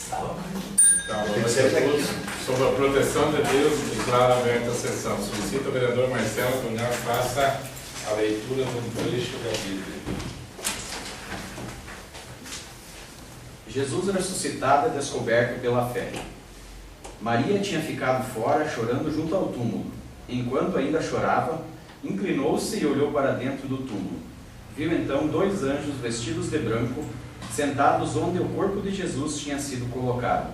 Então, sobre a proteção de Deus, declara aberta a sessão. Solicito ao vereador Marcelo Cunhal faça a leitura do trecho da Bíblia. Jesus ressuscitado é descoberto pela fé. Maria tinha ficado fora, chorando junto ao túmulo. Enquanto ainda chorava, inclinou-se e olhou para dentro do túmulo. Viu então 2 anjos vestidos de branco, sentados onde o corpo de Jesus tinha sido colocado,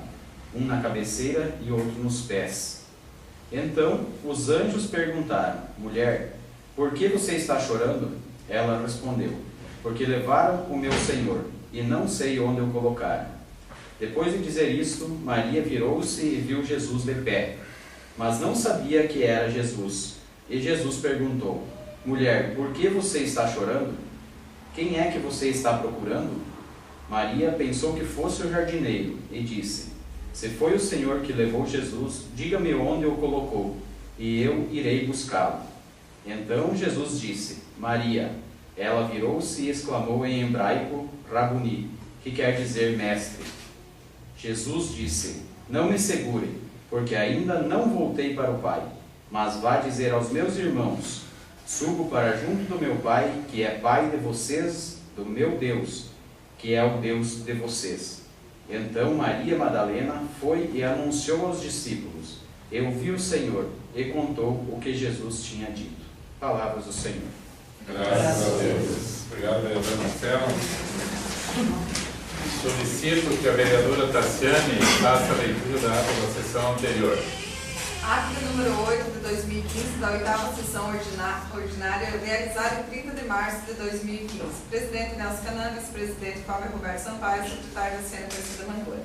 um na cabeceira e outro nos pés. Então os anjos perguntaram: Mulher, por que você está chorando? Ela respondeu: Porque levaram o meu Senhor, e não sei onde o colocaram. Depois de dizer isto, Maria virou-se e viu Jesus de pé, mas não sabia que era Jesus. E Jesus perguntou: Mulher, por que você está chorando? Quem é que você está procurando? Maria pensou que fosse o jardineiro e disse: Se foi o Senhor que levou Jesus, diga-me onde o colocou, e eu irei buscá-lo. Então Jesus disse: Maria. Ela virou-se e exclamou em hebraico: Rabuni, que quer dizer mestre. Jesus disse: Não me segure, porque ainda não voltei para o Pai, mas vá dizer aos meus irmãos: Subo para junto do meu Pai, que é Pai de vocês, do meu Deus, que é o Deus de vocês. Então Maria Madalena foi e anunciou aos discípulos: Eu vi o Senhor, e contou o que Jesus tinha dito. Palavras do Senhor. Graças a Deus. Obrigado, vereador Marcelo. Solicito que a vereadora Tassiane faça a leitura da ata da sessão anterior. Ata número 8 de 2015, da 8ª sessão ordinária, realizada em 30 de março de 2015. Presidente Nelson Canan, vice-presidente Fábio Roberto Sampaio, secretário da Ciência Aparecida Mangoni.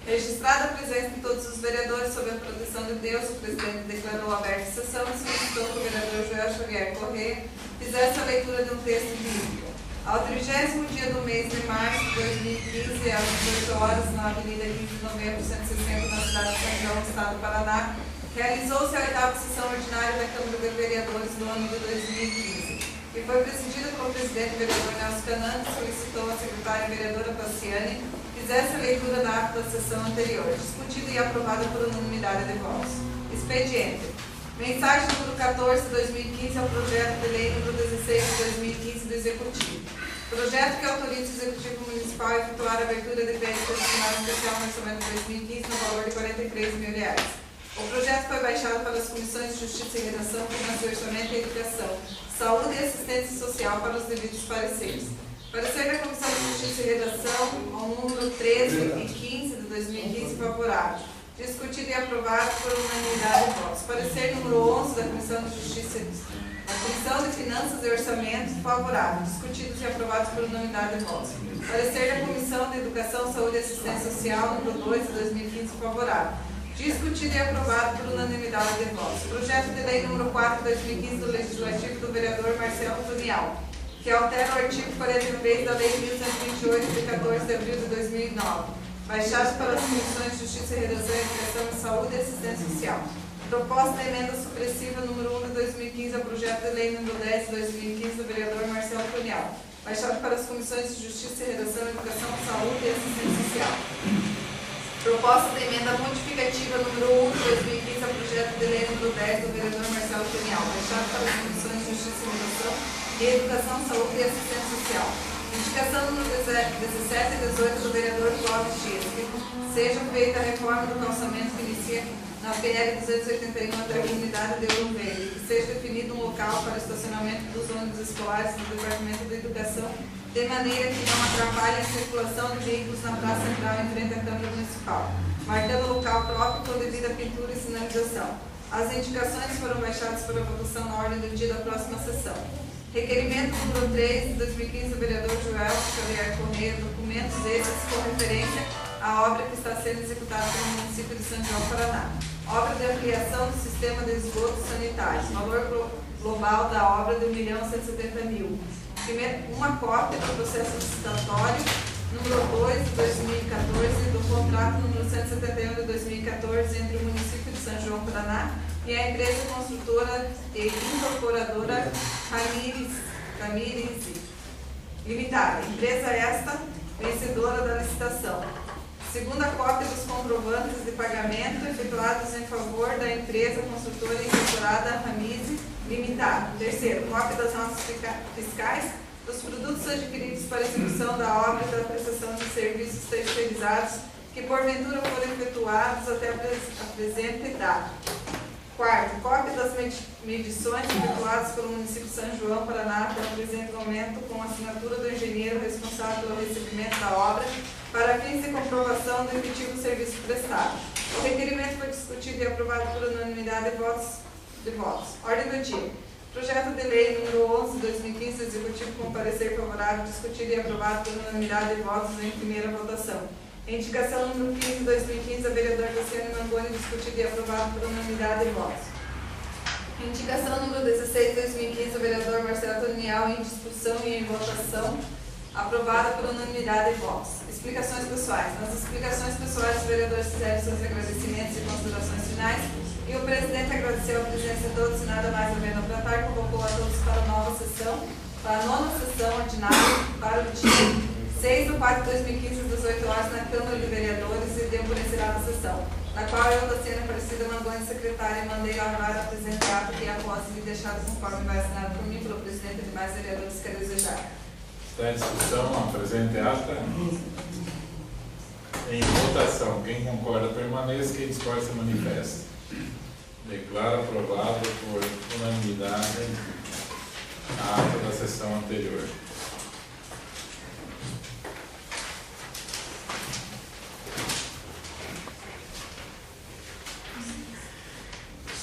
Registrada a presença de todos os vereadores sob a proteção de Deus, o presidente declarou aberta a sessão e solicitou que o vereador Joel Xavier Corrêa fizesse a leitura de um texto bíblico. Ao 30º dia do mês de março de 2015, às 18 horas, na Avenida 15 de Novembro, 160, na cidade de São João, Estado do Paraná, realizou-se a 8ª sessão ordinária da Câmara de Vereadores do ano de 2015, que foi presidida pelo presidente vereador Nelson Canan, que solicitou à secretária vereadora Tassiane fizesse a leitura da ata da sessão anterior, discutida e aprovada por unanimidade de votos. Expediente. Mensagem número 14 de 2015 ao projeto de lei número 16 de 2015 do Executivo. Projeto que autoriza o Executivo Municipal a efetuar a abertura de crédito adicional especial no orçamento de 2015 no valor de R$43 mil. O projeto foi baixado para as comissões de Justiça e Redação, Finanças, Orçamento e Educação, Saúde e Assistência Social para os devidos pareceres. Parecer da Comissão de Justiça e Redação, ao número 13 e 15 de 2015, favorável. Discutido e aprovado por unanimidade de votos. Parecer número 11 da Comissão de Justiça e a Comissão de Finanças e Orçamento, favorável. Discutidos e aprovados por unanimidade de votos. Parecer da Comissão de Educação, Saúde e Assistência Social, número 2 de 2015, favorável. Discutido e aprovado por unanimidade de votos. Projeto de lei número 4 de 2015 do Legislativo do vereador Marcelo Cunhal, que altera o artigo 43 da Lei 1128, de 14 de abril de 2009, baixado para as Comissões de Justiça e Redação, Educação e Saúde e Assistência Social. Proposta de emenda supressiva número 1 de 2015 ao projeto de lei número 10 de 2015 do vereador Marcelo Cunhal, baixado para as Comissões de Justiça e Redação, Educação, Saúde e Assistência Social. Proposta de emenda modificativa número 1 de 2015 ao projeto de lei número 10 do vereador Marcelo Cunhal, baixado para as Comissões de Justiça e Redação e Educação, Saúde e Assistência Social. Indicação número 17 e 18 do vereador Clóvis Dias, que seja feita a reforma do calçamento que inicia na PL 281 até a comunidade de Ouro Velho, que seja definido um local para estacionamento dos ônibus escolares do Departamento de Educação, de maneira que não atrapalhe a circulação de veículos na praça central em frente à Câmara Municipal, marcando o local próprio com devida pintura e sinalização. As indicações foram baixadas para votação na ordem do dia da próxima sessão. Requerimento número 3 de 2015 do vereador Joel Xavier Corrêa, documentos esses com referência à obra que está sendo executada pelo município de São João, Paraná. Obra de ampliação do sistema de esgotos sanitários, valor global da obra de R$1.170.000. Uma cópia do processo licitatório número 2 de 2014 do contrato número 171 de 2014 entre o município de São João, Paraná e a empresa construtora e incorporadora Ramires Limitada. Empresa esta vencedora da licitação. Segunda cópia dos comprovantes de pagamento efetuados em favor da empresa construtora incorporada Ramize Limitada. Terceiro, cópia das notas fiscais dos produtos adquiridos para execução da obra e da prestação de serviços terceirizados que porventura foram efetuados até a presente data. Quarto, cópia das medições efetuadas pelo município de São João, Paraná, até o presente momento, com assinatura do engenheiro responsável pelo recebimento da obra, para fins de comprovação do efetivo serviço prestado. O requerimento foi discutido e aprovado por unanimidade de votos. Ordem do dia. Projeto de lei número 11 de 2015, executivo com parecer favorável, discutido e aprovado por unanimidade de votos em primeira votação. Indicação número 15 de 2015, a vereadora Luciane Mangoni, discutido e aprovado por unanimidade de votos. Indicação número 16 de 2015, o vereador Marcelo Tonial, em discussão e em votação, aprovada por unanimidade de votos. Explicações pessoais. Nas explicações pessoais, os vereadores fizeram seus agradecimentos e considerações finais, e o presidente agradeceu a presença de todos e nada mais havendo a tratar, convocou a todos para a nova sessão, para a nona sessão ordinária, para o dia 6 de 4 de 2015, às 18 horas, na Câmara de Vereadores, e deu por encerrada a sessão, na qual eu, Luciane Aparecida Mangoni, secretária, mandei lavar a presente ato que após lhe deixado conforme vai assinado por mim, pelo presidente e demais vereadores que desejar. Está em discussão a presente ata. Em votação, quem concorda permaneça, quem discorda se manifesta. Declaro aprovado por unanimidade a ata da sessão anterior.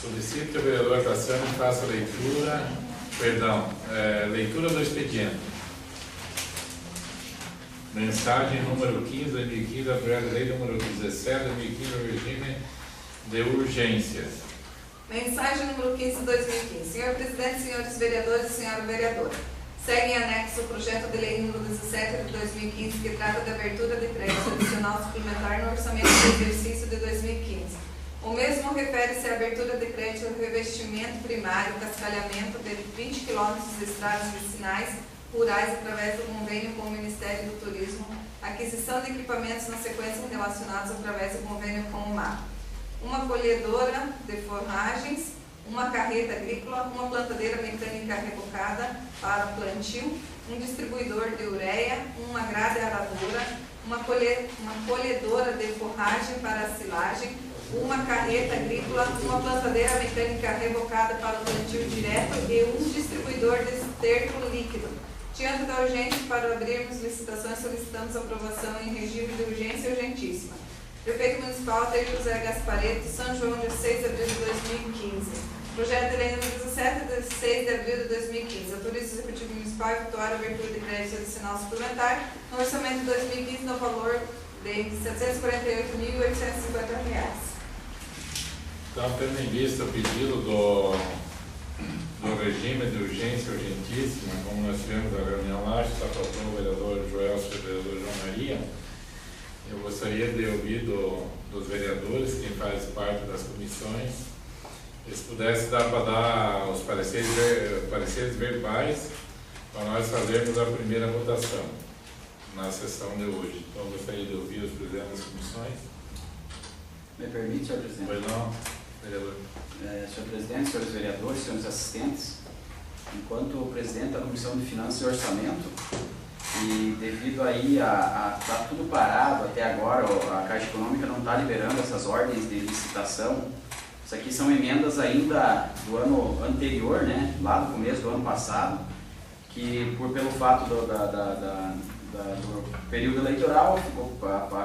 Solicito que o vereador Cassiano faça leitura do expediente. Mensagem número 15 de 2015, a projeto de lei número 17 de 2015, o regime de urgências. Mensagem número 15 de 2015. Senhor presidente, senhores vereadores e senhora vereadora, segue em anexo o projeto de lei número 17 de 2015, que trata da abertura de crédito adicional suplementar no orçamento do exercício de 2015. O mesmo refere-se à abertura de crédito de revestimento primário, cascalhamento de 20 km de estradas vicinais rurais através do convênio com o Ministério do Turismo, aquisição de equipamentos na sequência relacionados através do convênio com o MAP, uma colhedora de forragens, uma carreta agrícola, uma plantadeira mecânica rebocada para plantio, um distribuidor de ureia, uma grade aradora, uma colhedora de forragem para silagem, uma carreta agrícola, uma plantadeira mecânica rebocada para o plantio direto e um distribuidor de esterco líquido. Diante da urgência, para abrirmos licitações, solicitamos aprovação em regime de urgência urgentíssima. Prefeito Municipal Altair José Gaspareto, São João, dia 6 de abril de 2015. Projeto de lei número 17, de 6 de abril de 2015. Autoriza o Executivo Municipal a efetuar a abertura de crédito adicional suplementar no orçamento de 2015 no valor de R$ 748.850. Então, tendo em vista o pedido do regime de urgência urgentíssima, como nós tivemos a reunião lá, só faltou o vereador Joelson e o vereador João Maria, eu gostaria de ouvir dos vereadores, quem faz parte das comissões, se pudesse dar para dar os pareceres verbais para nós fazermos a primeira votação na sessão de hoje. Então, eu gostaria de ouvir os presidentes das comissões. Me permite, senhor presidente? Pois não, vereador. Senhor presidente, senhores vereadores, senhores assistentes, enquanto presidente da Comissão de Finanças e Orçamento, e devido aí a tá tudo parado até agora, a Caixa Econômica não está liberando essas ordens de licitação. Isso aqui são emendas ainda do ano anterior, né, lá do começo do ano passado, que pelo fato do período eleitoral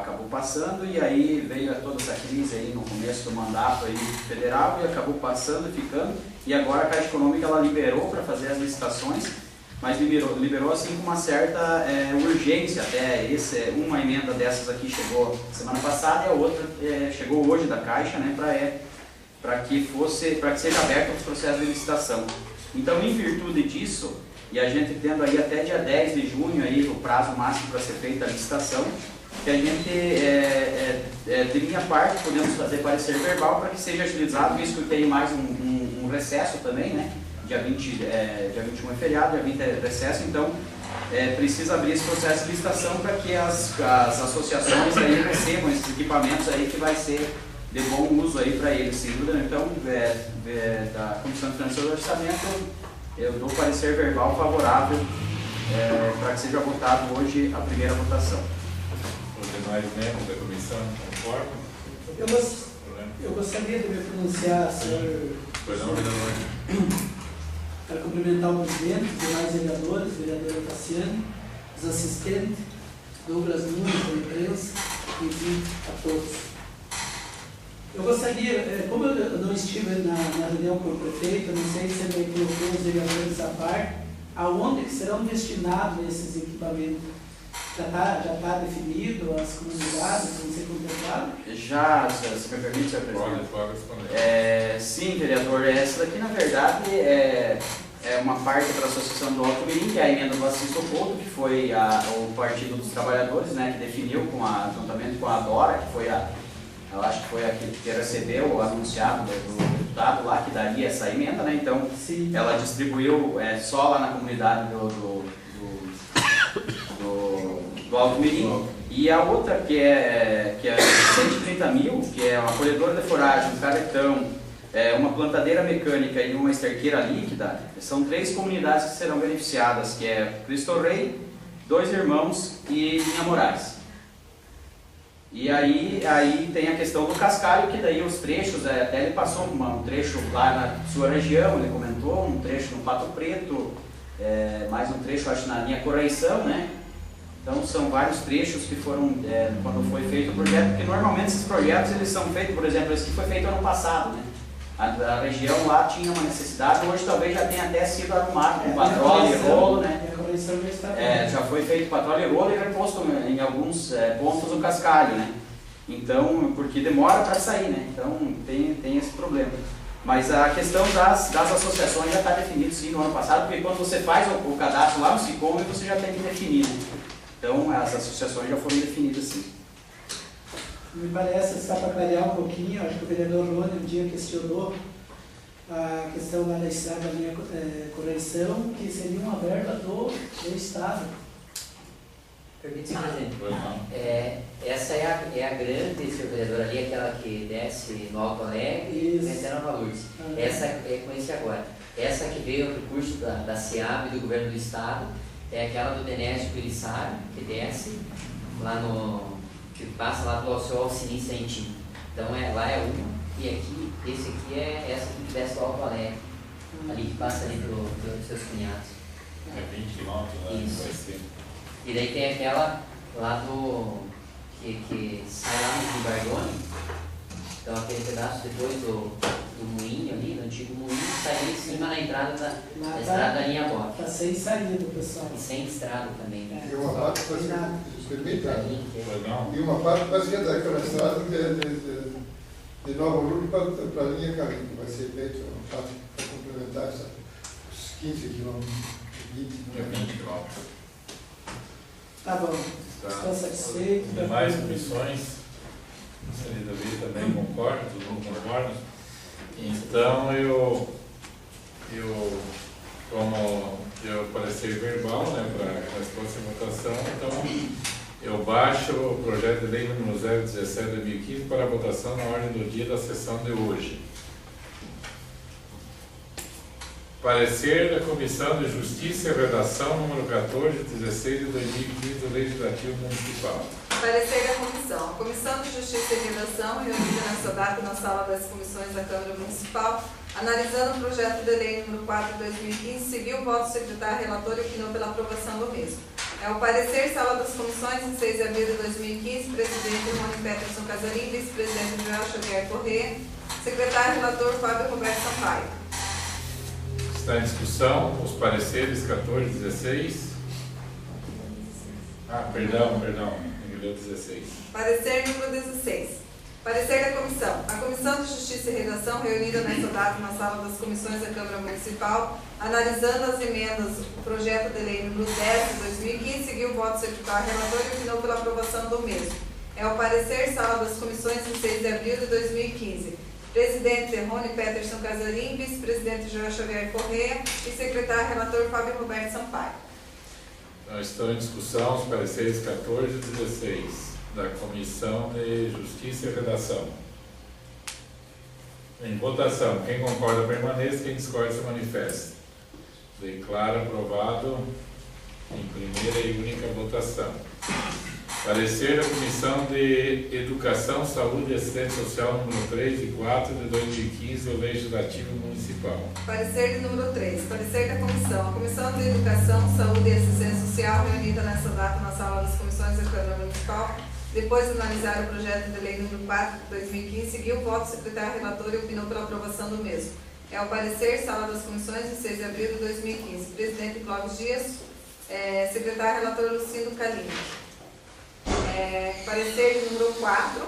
acabou passando, e aí veio toda essa crise aí no começo do mandato aí federal e acabou passando e ficando, e agora a Caixa Econômica ela liberou para fazer as licitações, mas liberou assim com uma certa urgência. Até uma emenda dessas aqui chegou semana passada e a outra chegou hoje da Caixa, né, para que seja aberto os processos de licitação. Então, em virtude disso, e a gente tendo aí até dia 10 de junho aí o prazo máximo para ser feita a licitação, que a gente, de minha parte, podemos fazer parecer verbal para que seja agilizado, visto que tem mais um recesso também, né? Dia 21 é feriado, dia 20 é recesso, então precisa abrir esse processo de licitação para que as associações aí recebam esses equipamentos aí que vai ser de bom uso aí para eles, sem dúvida. Então, da Comissão de Finanças e Orçamento, eu dou parecer verbal favorável para que seja votado hoje a primeira votação. Os demais membros da comissão concordam? Eu gostaria de me pronunciar, senhor, para cumprimentar o presidente, os demais vereadores, vereadora Tassiane, os assistentes, Douglas Nunes, da imprensa, enfim, a todos. Eu gostaria, como eu não estive na reunião com o prefeito, eu não sei se ele colocou os vereadores à parte, aonde que serão destinados esses equipamentos? Já está definido as comunidades que vão ser contempladas? Já, se me permite, senhor presidente. Pode responder. Sim, vereador, essa daqui na verdade é uma parte para a Associação do Alto Mirim, que é a emenda do Assis Couto, que foi o Partido dos Trabalhadores, né, que definiu juntamente com a Dora, que foi eu acho que foi a que recebeu o anunciado do deputado lá, que daria essa emenda, né? Então, sim, ela distribuiu só lá na comunidade do Alto Mirim. E a outra, que é 130 mil, que é uma colhedora de foragem, um carretão, uma plantadeira mecânica e uma esterqueira líquida, são 3 comunidades que serão beneficiadas, que é Cristo Rei, Dois Irmãos e Linha Moraes. E aí tem a questão do cascalho, que daí os trechos, até ele passou um trecho lá na sua região, ele comentou, um trecho no Pato Preto, mais um trecho, acho, na linha Correição, né? Então são vários trechos que foram, quando foi feito o projeto, porque normalmente esses projetos eles são feitos, por exemplo, esse que foi feito ano passado, né? A região lá tinha uma necessidade, hoje talvez já tenha até sido arrumado com patróleo e rolo, né? Já foi feito patróleo e rolo e reposto em alguns pontos o cascalho, né? Então, porque demora para sair, né? Então tem esse problema. Mas a questão das associações já está definida sim no ano passado, porque quando você faz o cadastro lá no SICOM, você já tem que definir, né? Então as associações já foram definidas sim. Me parece, só para clarear um pouquinho, acho que o vereador Rony um dia questionou a questão lá da estrada da linha Correição, que seria uma verba do Estado. Permite-se, presidente. Essa é a grande, senhor vereador, ali, aquela que desce no Alto Alegre e desce na Nova Lourdes. Essa é com esse agora. Essa que veio o recurso da SEAB e do governo do Estado, é aquela do Denésio Pilissaro, que desce lá que passa lá do seu Alcini Sentim. Então lá é uma, e aqui, esse aqui é essa que desce do Alto Alegre, ali que passa ali pelos seus cunhados. É 20 quilômetros, né? Isso. Vai ser. E daí tem aquela lá que sai lá no Rio Bardoni, então aquele pedaço depois do moinho ali, do antigo moinho, sai ali em cima na entrada da estrada da linha Boque. Está sem saída, pessoal. E sem estrada também. E uma parte E uma parte fazia daquela estrada de Nova Lourdes para a linha Carinho, que vai ser feita uma parte para complementar os 15 quilômetros, 20 quilômetros. Tá bom. Estou satisfeito. As demais comissões, a senhora Davi também concorda, todo mundo concorda. Então como deu parecer verbal, né, para a resposta à votação, então eu baixo o projeto de lei número 017/2015 para a votação na ordem do dia da sessão de hoje. Parecer da Comissão de Justiça e Redação número 14/16 de 2015 do Legislativo Municipal. Parecer da Comissão. A Comissão de Justiça e Redação, reunida nesta data na Sala das Comissões da Câmara Municipal, analisando o projeto de lei número 4/2015, seguiu o voto do secretário relator e opinou pela aprovação do mesmo. É o parecer Sala das Comissões, em 6 de abril de 2015, presidente Rony Peterson Casarim, vice-presidente Joel Xavier Corrêa, secretário relator Fábio Roberto Sampaio. Está em discussão os pareceres 14 e 16. Perdão, engoliu 16. Parecer número 16. Parecer da Comissão. A Comissão de Justiça e Redação, reunida nesta data na Sala das Comissões da Câmara Municipal, analisando as emendas do projeto de lei número 10 de 2015, seguiu o voto do secretário relator e opinou pela aprovação do mesmo. É o parecer Sala das Comissões em 6 de abril de 2015. Presidente Rony Peterson Casarim, vice-presidente Joel Xavier Corrêa e secretário relator Fábio Roberto Sampaio. Estão em discussão os pareceres 14 e 16 da Comissão de Justiça e Redação. Em votação, quem concorda permaneça, quem discorda se manifesta. Declaro aprovado em primeira e única votação. Parecer da Comissão de Educação, Saúde e Assistência Social número 3 e 4 de 2015 do Legislativo Municipal. Parecer de número 3. Parecer da Comissão. A Comissão de Educação, Saúde e Assistência Social, reunida nesta data na Sala das Comissões da Câmara Municipal, depois de analisar o projeto de lei número 4 de 2015, seguiu o voto do secretário relator e opinou pela aprovação do mesmo. É o parecer, Sala das Comissões, de 6 de abril de 2015. Presidente Clóvis Dias, secretário relator Lucindo Calini. Parecer de número 4.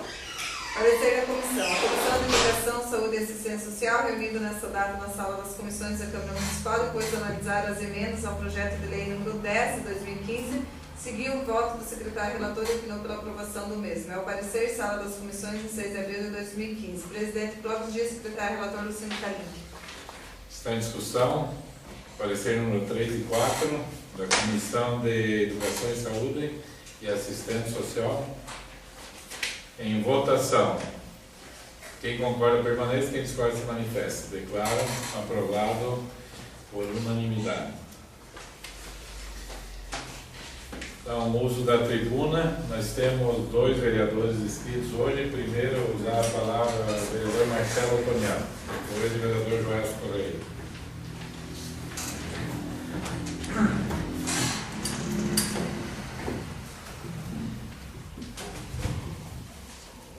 Parecer da Comissão. A Comissão de Educação, Saúde e Assistência Social, reunida nesta data na Sala das Comissões da Câmara Municipal, depois de analisar as emendas ao projeto de lei número 10 de 2015, seguiu o voto do secretário relator e opinou pela aprovação do mesmo. É o parecer, Sala das Comissões, de 6 de abril de 2015. Presidente Clóvis Dias, secretário relator Lucindo Calini. Está em discussão parecer número 3 e 4 da Comissão de Educação e Saúde e Assistência Social. Em votação, quem concorda permaneça, quem discorda se manifesta. Declaro aprovado por unanimidade. Então, o uso da tribuna, nós temos 2 vereadores inscritos hoje. Primeiro, usar a palavra o vereador Marcelo Antoniano, depois o vereador Joelson Correia.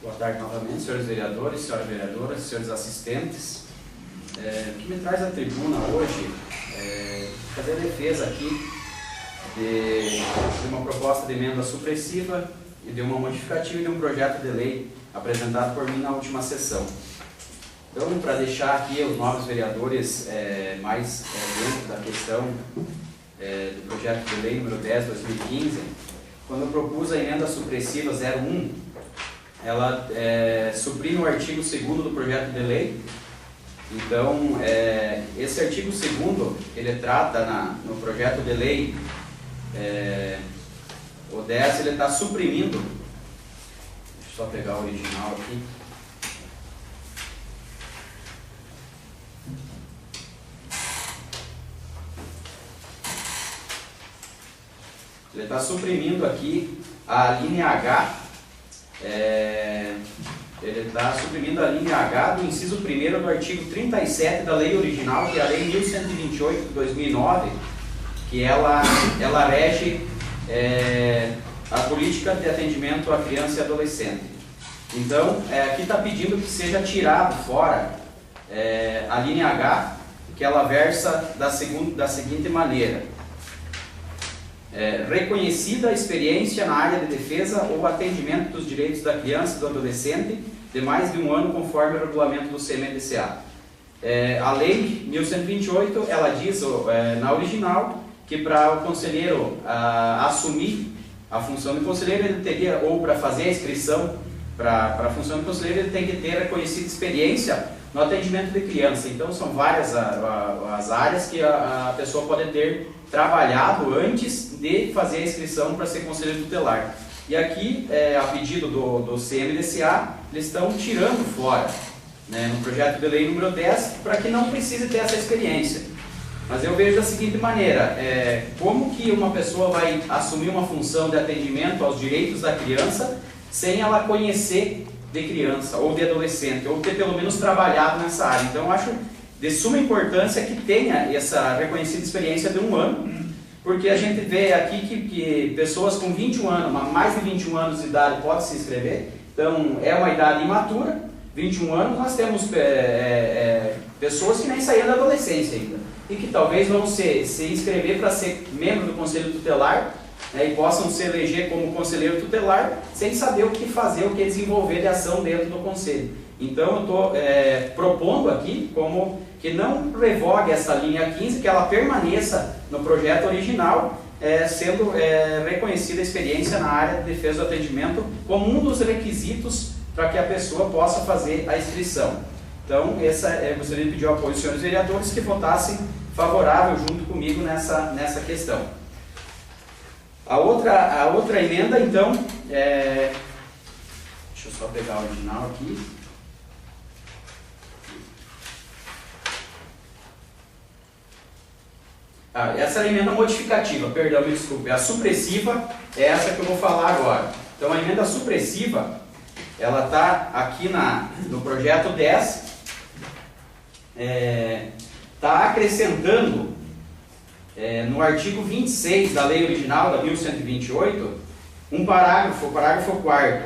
Boa tarde novamente, senhores vereadores, senhoras vereadoras, senhores assistentes. O que me traz à tribuna hoje é fazer a defesa aqui de uma proposta de emenda supressiva e de uma modificativa de um projeto de lei apresentado por mim na última sessão. Então, para deixar aqui os novos vereadores mais dentro da questão do projeto de lei número 10 de 2015, quando eu propus a emenda supressiva 01, ela suprime o artigo 2º do projeto de lei. Então, esse artigo 2º, ele trata no projeto de lei, o 10, ele está suprimindo, deixa eu só pegar o original aqui. Ele está suprimindo aqui a linha H, ele está suprimindo a linha H do inciso 1º do artigo 37 da lei original, que é a lei 1128 de 2009, que ela rege a política de atendimento à criança e adolescente. Então, aqui está pedindo que seja tirado fora a linha H, que ela versa da seguinte maneira: reconhecida a experiência na área de defesa ou atendimento dos direitos da criança e do adolescente de mais de 1 ano, conforme o regulamento do CMDCA. A lei 1128, ela diz, na original, que para o conselheiro assumir a função de conselheiro, ele teria, ou para fazer a inscrição para a função de conselheiro, ele tem que ter reconhecida experiência no atendimento de criança. Então, são várias as áreas que a pessoa pode ter trabalhado antes de fazer a inscrição para ser conselheiro tutelar. E aqui, a pedido do CMDCA, eles estão tirando fora, né, no projeto de lei número 10, para que não precise ter essa experiência. Mas eu vejo da seguinte maneira: como que uma pessoa vai assumir uma função de atendimento aos direitos da criança sem ela conhecer de criança ou de adolescente, ou ter pelo menos trabalhado nessa área? Então, eu acho de suma importância que tenha essa reconhecida experiência de 1 ano, porque a gente vê aqui que pessoas com 21 anos, mais de 21 anos de idade podem se inscrever. Então, é uma idade imatura, 21 anos. Nós temos pessoas que nem saíram da adolescência ainda, e que talvez vão se inscrever para ser membro do Conselho Tutelar, e possam se eleger como conselheiro tutelar sem saber o que fazer, o que desenvolver de ação dentro do Conselho. Então, eu estou propondo aqui como que não revogue essa linha 15, que ela permaneça no projeto original, sendo reconhecida a experiência na área de defesa do atendimento como um dos requisitos para que a pessoa possa fazer a inscrição. Então, eu gostaria de pedir o apoio dos senhores vereadores que votassem favorável junto comigo nessa questão. A outra emenda, então, deixa eu só pegar a original aqui. Essa é a emenda modificativa, perdão, me desculpe. A supressiva é essa que eu vou falar agora. Então, a emenda supressiva, ela está aqui no projeto 10, está acrescentando no artigo 26 da lei original, da 1128, um parágrafo, o parágrafo 4º,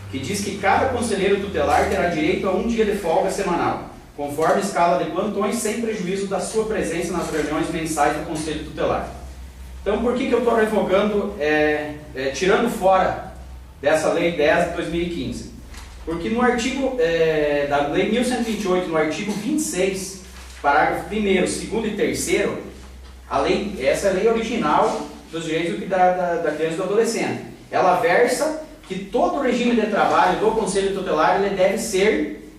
que diz que cada conselheiro tutelar terá direito a 1 dia de folga semanal, conforme escala de plantões, sem prejuízo da sua presença nas reuniões mensais do Conselho Tutelar. Então, por que eu estou revogando, tirando fora dessa Lei 10 de 2015? Porque no artigo da Lei 1128, no artigo 26, parágrafo 1º, 2º e 3º, essa é a lei original dos direitos da criança e do adolescente. Ela versa que todo o regime de trabalho do Conselho Tutelar ele deve ser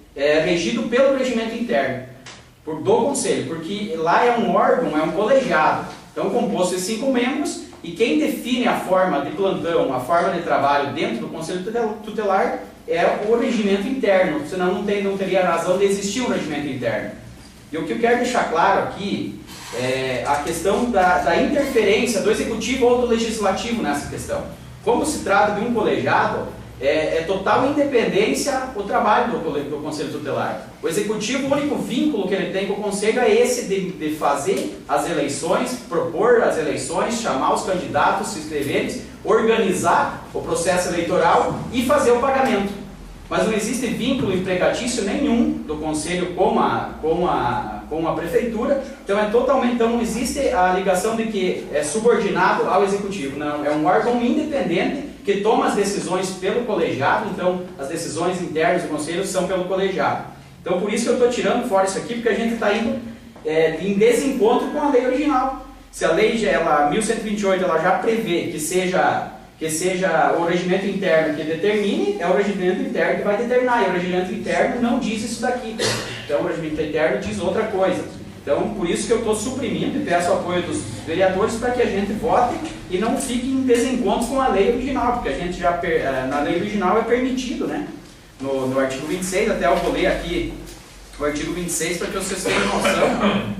regido pelo regimento interno do Conselho, porque lá é um órgão, é um colegiado, então composto de 5 membros, e quem define a forma de plantão, a forma de trabalho dentro do Conselho Tutelar é o regimento interno, senão não teria razão de existir um regimento interno. E o que eu quero deixar claro aqui é a questão da interferência do Executivo ou do Legislativo nessa questão. Como se trata de um colegiado, é total independência o trabalho do Conselho Tutelar. O Executivo, o único vínculo que ele tem com o Conselho é esse de fazer as eleições, propor as eleições, chamar os candidatos, se inscreverem, organizar o processo eleitoral e fazer o pagamento. Mas não existe vínculo empregatício nenhum do Conselho com a Prefeitura, então não existe a ligação de que é subordinado ao Executivo, não, é um órgão independente que toma as decisões pelo colegiado, então as decisões internas do Conselho são pelo colegiado. Então por isso que eu estou tirando fora isso aqui, porque a gente está indo em desencontro com a lei original. Se a lei 1128 ela já prevê que seja o regimento interno que determine, é o regimento interno que vai determinar, e o regimento interno não diz isso daqui. Então o regimento interno diz outra coisa. Então por isso que eu estou suprimindo e peço o apoio dos vereadores para que a gente vote e não fique em desencontro com a lei original, porque a gente já, na lei original é permitido, né? No artigo 26, até eu vou ler aqui o artigo 26 para que vocês tenham noção.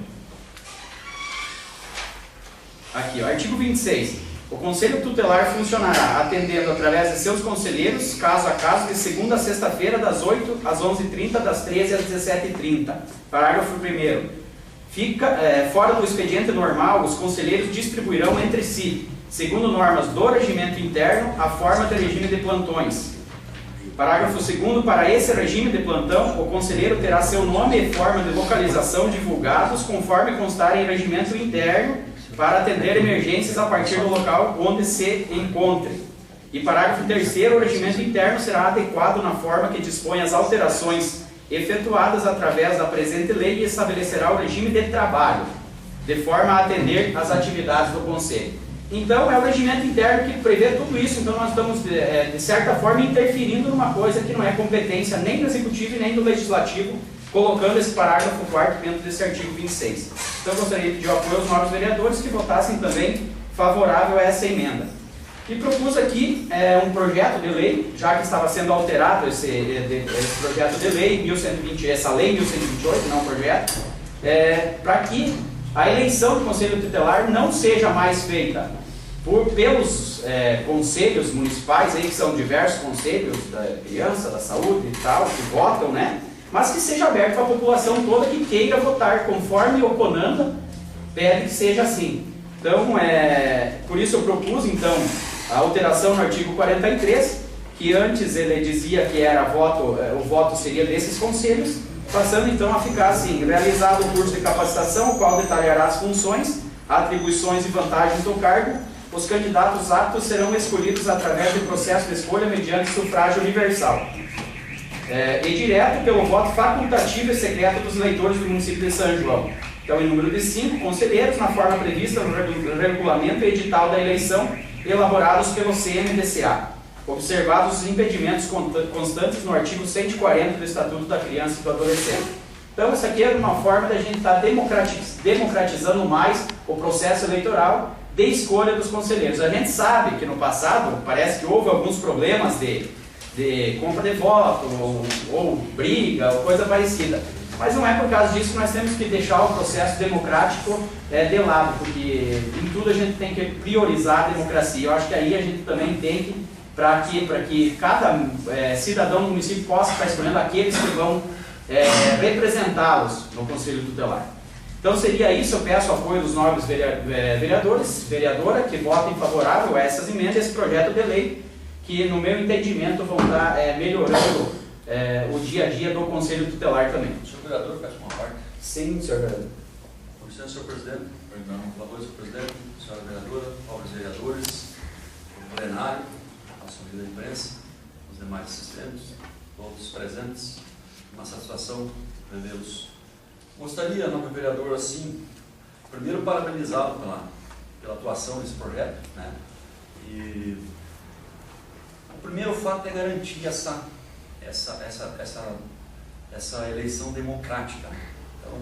Aqui, ó, artigo 26. O Conselho Tutelar funcionará atendendo através de seus conselheiros, caso a caso, de segunda a sexta-feira, das 8 às 11h30, das 13 às 17h30. Parágrafo 1º. Fora do expediente normal, os conselheiros distribuirão entre si, segundo normas do regimento interno, a forma de regime de plantões. Parágrafo 2º. Para esse regime de plantão, o conselheiro terá seu nome e forma de localização divulgados conforme constar em regimento interno, para atender emergências a partir do local onde se encontre. E parágrafo 3º, o regimento interno será adequado na forma que dispõe as alterações efetuadas através da presente lei e estabelecerá o regime de trabalho, de forma a atender às atividades do Conselho. Então, é o regimento interno que prevê tudo isso, então nós estamos, de certa forma, interferindo numa coisa que não é competência nem do Executivo e nem do Legislativo, colocando esse parágrafo 4º dentro desse artigo 26. Então eu gostaria de pedir o apoio aos novos vereadores que votassem também favorável a essa emenda. E propus aqui um projeto de lei, já que estava sendo alterado esse projeto de lei, 1120, essa lei 1128, não projeto, para que a eleição do Conselho Tutelar não seja mais feita pelos conselhos municipais, aí, que são diversos conselhos da criança, da saúde e tal, que votam, né? Mas que seja aberto para a população toda que queira votar, conforme o CONANDA pede que seja assim. Então, por isso eu propus, então, a alteração no artigo 43, que antes ele dizia que era o voto seria desses conselhos, passando então a ficar assim: realizado o curso de capacitação, o qual detalhará as funções, atribuições e vantagens do cargo, os candidatos aptos serão escolhidos através do processo de escolha mediante sufrágio universal. E direto pelo voto facultativo e secreto dos eleitores do município de São João. Então, em número de 5 conselheiros, na forma prevista no regulamento e edital da eleição, elaborados pelo CMDCA, observados os impedimentos constantes no artigo 140 do Estatuto da Criança e do Adolescente. Então, essa aqui é uma forma da gente estar democratizando mais o processo eleitoral, de escolha dos conselheiros. A gente sabe que no passado parece que houve alguns problemas de compra de voto, ou briga, ou coisa parecida. Mas não é por causa disso que nós temos que deixar o processo democrático de lado, porque em tudo a gente tem que priorizar a democracia. Eu acho que aí a gente também tem que, para que cada cidadão do município possa estar escolhendo aqueles que vão representá-los no Conselho Tutelar. Então seria isso, eu peço o apoio dos nobres vereadores, vereadora, que votem favorável a essas emendas, esse projeto de lei, que no meu entendimento vão estar melhorando o dia a dia do Conselho Tutelar também. Senhor vereador, peço uma parte. Sim, senhor vereador. Com licença, senhor presidente. Boa noite, senhor presidente, senhora vereadora, pobres vereadores, o plenário, a nossa amiga da imprensa, os demais assistentes, todos presentes. Uma satisfação revê-los. Gostaria, nobre vereador, assim, primeiro parabenizá-lo pela atuação nesse projeto, né? E o primeiro fato é garantir essa eleição democrática. Então,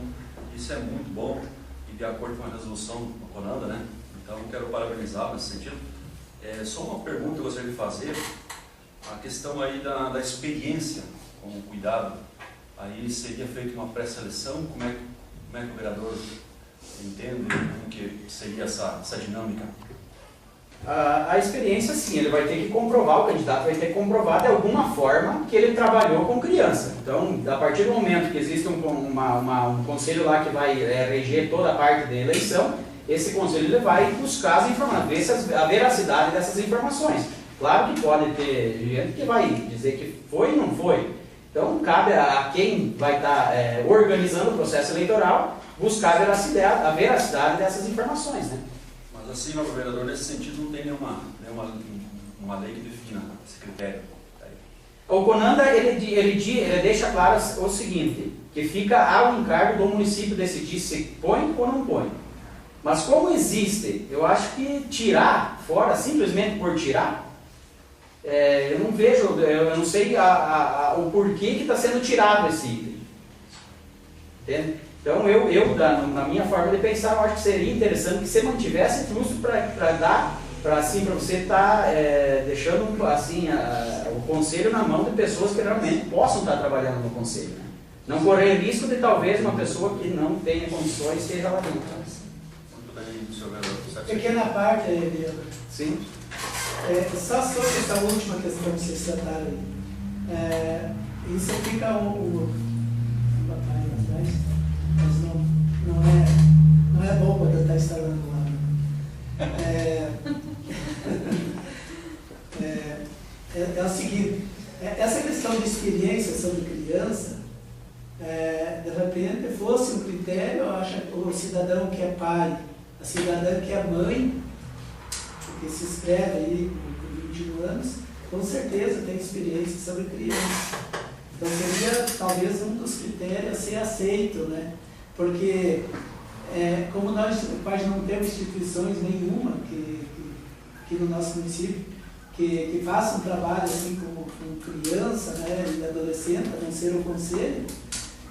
isso é muito bom e de acordo com a resolução do CONANDA, né? Então, quero parabenizá-lo nesse sentido. Só uma pergunta que eu gostaria de fazer, a questão aí da experiência com o cuidado. Aí seria feita uma pré-seleção, como é que o vereador entende como que seria essa dinâmica? A experiência, sim, ele vai ter que comprovar, o candidato vai ter que comprovar de alguma forma que ele trabalhou com criança. Então, a partir do momento que existe um conselho lá que vai reger toda a parte da eleição, esse conselho ele vai buscar as informações, ver a veracidade dessas informações. Claro que pode ter gente que vai dizer que foi ou não foi. Então, cabe a quem vai estar organizando o processo eleitoral buscar a veracidade dessas informações, né? Mas assim, nobre vereador, nesse sentido não tem nenhuma lei que defina esse critério. O CONANDA, ele deixa claro o seguinte, que fica ao encargo do município decidir se põe ou não põe. Mas como existe, eu acho que tirar fora, simplesmente por tirar, eu não vejo, eu não sei o porquê que está sendo tirado esse item. Entende? Então eu na minha forma de pensar, eu acho que seria interessante que você mantivesse justo para você estar deixando assim, o conselho na mão de pessoas que realmente possam estar trabalhando no conselho. Né? Não correr risco de talvez uma pessoa que não tenha condições esteja lá dentro. Muito bem, senhor vereador. Pequena parte, vereador. Sim. Só sobre essa última questão que vocês trataram aí. Isso fica mas não é bom quando está instalando lá. É o seguinte, essa questão de experiência sobre criança, de repente fosse um critério, eu acho que o cidadão que é pai, a cidadã que é mãe, que se inscreve aí com 21 anos, com certeza tem experiência sobre criança. Então seria talvez um dos critérios a ser aceito, né? Porque como nós quase não temos instituições nenhuma que no nosso município que façam um trabalho assim com criança, né, e adolescente, a não ser o conselho,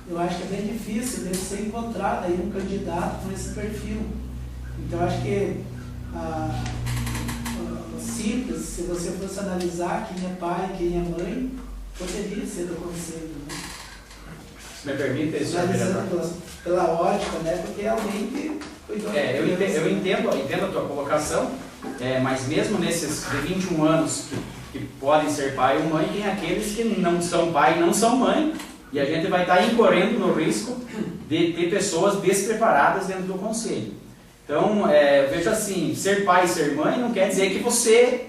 eu acho que é bem difícil deve ser encontrado aí um candidato com esse perfil. Então acho que simples, se você fosse analisar quem é pai e quem é mãe, poderia ser do conselho, né? Se me permite, analisando pela ótica, né? Porque é alguém que cuidou. Eu entendo a tua colocação, mas mesmo nesses de 21 anos que podem ser pai ou mãe, tem aqueles que não são pai e não são mãe, e a gente vai estar incorrendo no risco de ter pessoas despreparadas dentro do conselho. Então, veja assim, ser pai e ser mãe não quer dizer que você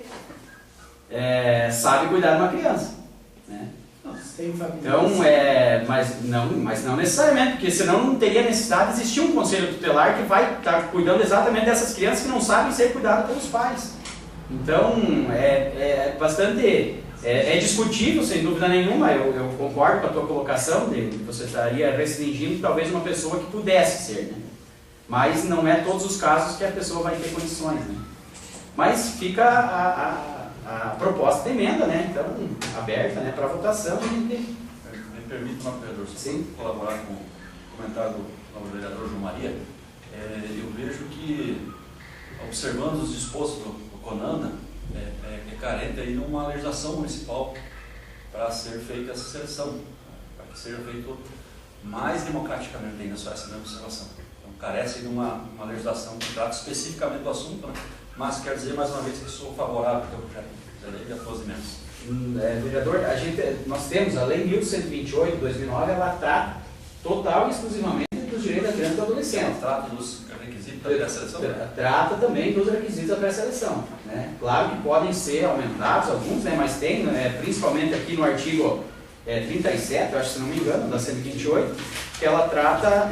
sabe cuidar de uma criança, né? Então, mas não necessariamente, porque senão não teria necessidade de existir um conselho tutelar que vai estar cuidando exatamente dessas crianças que não sabem ser cuidadas pelos pais. Então, bastante discutível, sem dúvida nenhuma. Eu concordo com a tua colocação de que você estaria restringindo talvez uma pessoa que pudesse ser, né? Mas não é todos os casos que a pessoa vai ter condições, né? Mas fica a proposta de emenda, né? Então, aberta, né, para votação. Me permite, nobre vereador, se colaborar com o comentário do nobre vereador João Maria, eu vejo que observando os dispostos do CONANDA, é carente aí de uma legislação municipal para ser feita essa seleção, para que seja feito mais democraticamente ainda só essa mesma observação. Então, carece de uma legislação que trata especificamente do assunto, né? Mas quero dizer mais uma vez que sou favorável ao projeto de lei e a todos os emendas. Vereador, nós temos a Lei 1128 de 2009, ela trata total e exclusivamente dos direitos da criança e do adolescente. Ela trata dos requisitos da pré-seleção? Trata também dos requisitos da pré-seleção, né? Claro que podem ser aumentados alguns, né? Mas tem, principalmente aqui no artigo 37, eu acho, se não me engano, da 128, que ela trata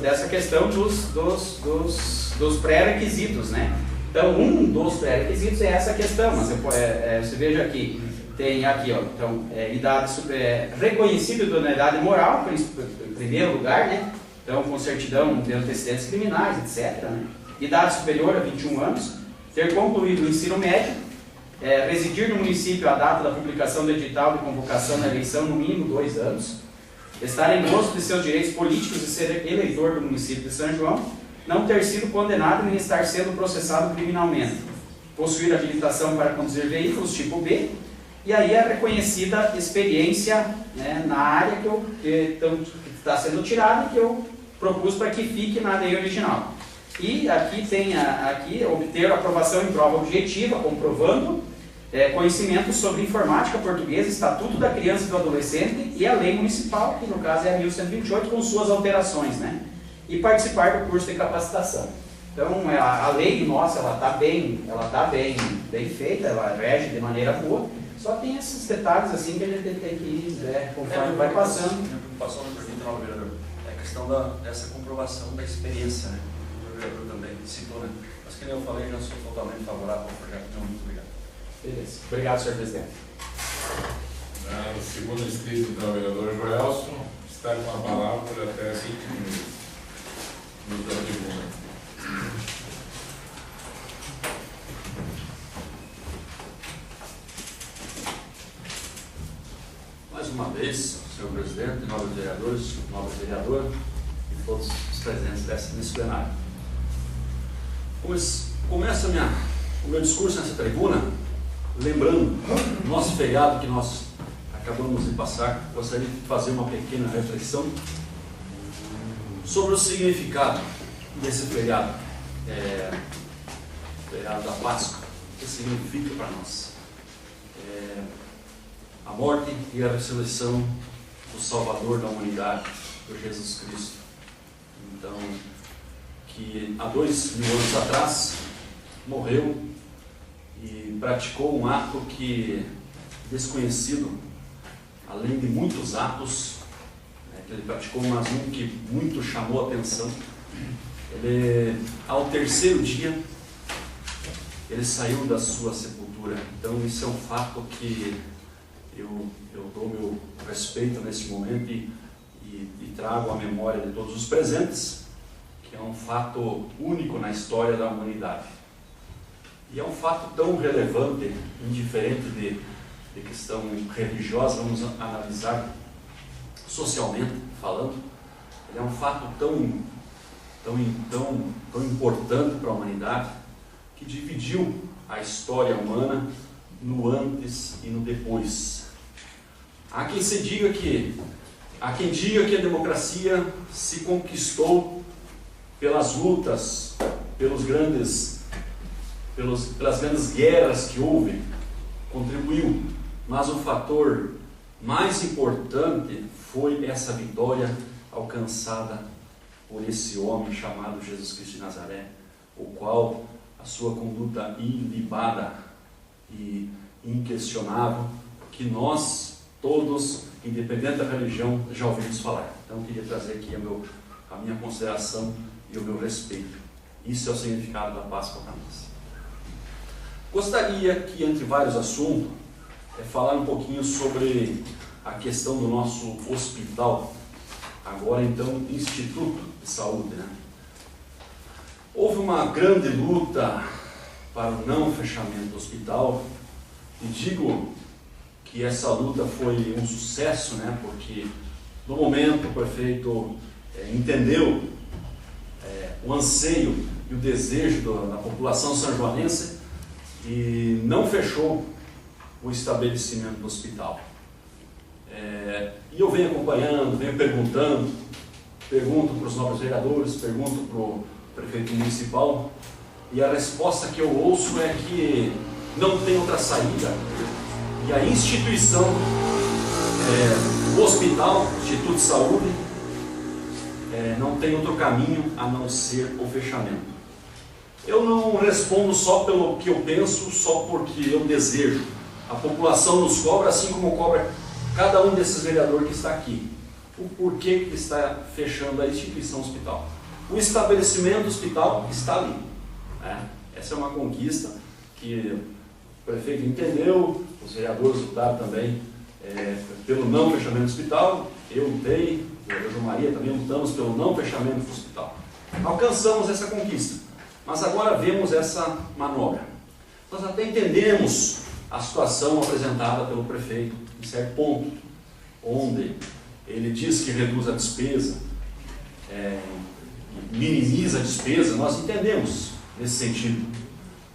dessa questão dos pré-requisitos, né? Então, um dos pré-requisitos é essa questão, mas você veja aqui, tem aqui, ó, então, idade reconhecida de idoneidade moral, em primeiro lugar, né? Então, com certidão de antecedentes criminais, etc., né? Idade superior a 21 anos, ter concluído o ensino médio, residir no município à data da publicação do edital de convocação na eleição no mínimo 2 anos, estar em gozo de seus direitos políticos e ser eleitor do município de São João, não ter sido condenado nem estar sendo processado criminalmente, possuir habilitação para conduzir veículos tipo B, e aí a reconhecida experiência, né, na área que está sendo tirada e que eu propus para que fique na lei original. E aqui tem obter aprovação em prova objetiva, comprovando conhecimento sobre informática portuguesa, Estatuto da Criança e do Adolescente e a lei municipal, que no caso é a 1128, com suas alterações, né? E participar do curso de capacitação. Então, a lei nossa, ela está bem feita, ela rege de maneira boa, só tem esses detalhes assim que a gente tem que ir, conforme vai passando. Minha preocupação no projeto, vereador, é a questão dessa comprovação da experiência, né? O vereador também citou, né? Mas que nem eu falei, já sou totalmente favorável ao projeto. Não, muito obrigado. Beleza. Obrigado, senhor presidente. O segundo inscrito do vereador Joelson está com a palavra por até 5 minutos. Mais uma vez, senhor presidente, nobres vereadores, nobre vereadora e todos os presentes nesse plenário. Começa o meu discurso nessa tribuna lembrando o nosso feriado que nós acabamos de passar. Gostaria de fazer uma pequena reflexão sobre o significado desse feriado, feriado da Páscoa. O que significa para nós? A morte e a ressurreição do Salvador da humanidade, por Jesus Cristo. Então, que há 2000 anos atrás morreu e praticou um ato que desconhecido, além de muitos atos que ele praticou, mas um que muito chamou a atenção. Ele, ao terceiro dia, ele saiu da sua sepultura. Então, isso é um fato que eu dou meu respeito nesse momento e trago à memória de todos os presentes, que é um fato único na história da humanidade. E é um fato tão relevante, indiferente de questão religiosa, vamos analisar socialmente falando. Ele é um fato tão importante para a humanidade, que dividiu a história humana no antes e no depois. Há quem diga que a democracia se conquistou pelas lutas, pelas grandes guerras que houve, contribuiu, mas o fator mais importante foi essa vitória alcançada por esse homem chamado Jesus Cristo de Nazaré, o qual a sua conduta ilibada e inquestionável, que nós todos, independente da religião, já ouvimos falar. Então eu queria trazer aqui a minha consideração e o meu respeito. Isso é o significado da Páscoa para nós. Gostaria que, entre vários assuntos, falar um pouquinho sobre a questão do nosso hospital, agora então Instituto de Saúde, né? Houve uma grande luta para o não fechamento do hospital, e digo que essa luta foi um sucesso, né? Porque no momento o prefeito entendeu o anseio e o desejo da população sanjoanense e não fechou o estabelecimento do hospital. E eu venho acompanhando, venho perguntando, pergunto para os nobres vereadores, pergunto para o prefeito municipal, e a resposta que eu ouço é que não tem outra saída, e a instituição, o hospital, o Instituto de Saúde, não tem outro caminho a não ser o fechamento. Eu não respondo só pelo que eu penso, só porque eu desejo. A população nos cobra, assim como cobra cada um desses vereadores que está aqui. O porquê que está fechando a instituição hospital. O estabelecimento hospital está ali. Essa é uma conquista que o prefeito entendeu, os vereadores lutaram também pelo não fechamento do hospital, eu lutei, o vereador João Maria também lutamos pelo não fechamento do hospital. Alcançamos essa conquista, mas agora vemos essa manobra. Nós até entendemos a situação apresentada pelo prefeito, em certo ponto, onde ele diz que reduz a despesa, minimiza a despesa, nós entendemos nesse sentido,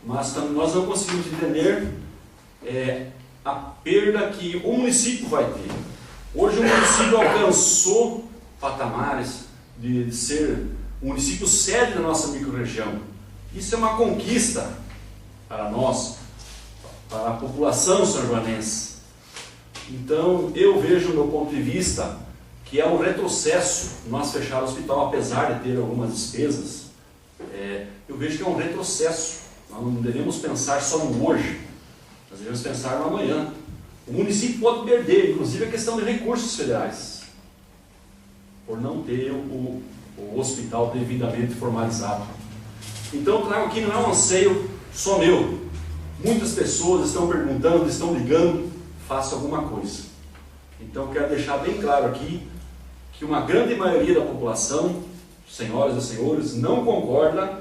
mas nós não conseguimos entender a perda que o município vai ter. Hoje o município alcançou patamares de ser o município sede da nossa microrregião. Isso é uma conquista para nós, para a população sanjoanense. Então eu vejo, do meu ponto de vista, que é um retrocesso nós fechar o hospital, apesar de ter algumas despesas. Eu vejo que é um retrocesso. Nós não devemos pensar só no hoje, nós devemos pensar no amanhã. O município pode perder, inclusive, a questão de recursos federais, por não ter o hospital devidamente formalizado. Então eu trago aqui, não é um anseio só meu. Muitas pessoas estão perguntando, estão ligando, faça alguma coisa. Então eu quero deixar bem claro aqui que uma grande maioria da população, senhoras e senhores, não concorda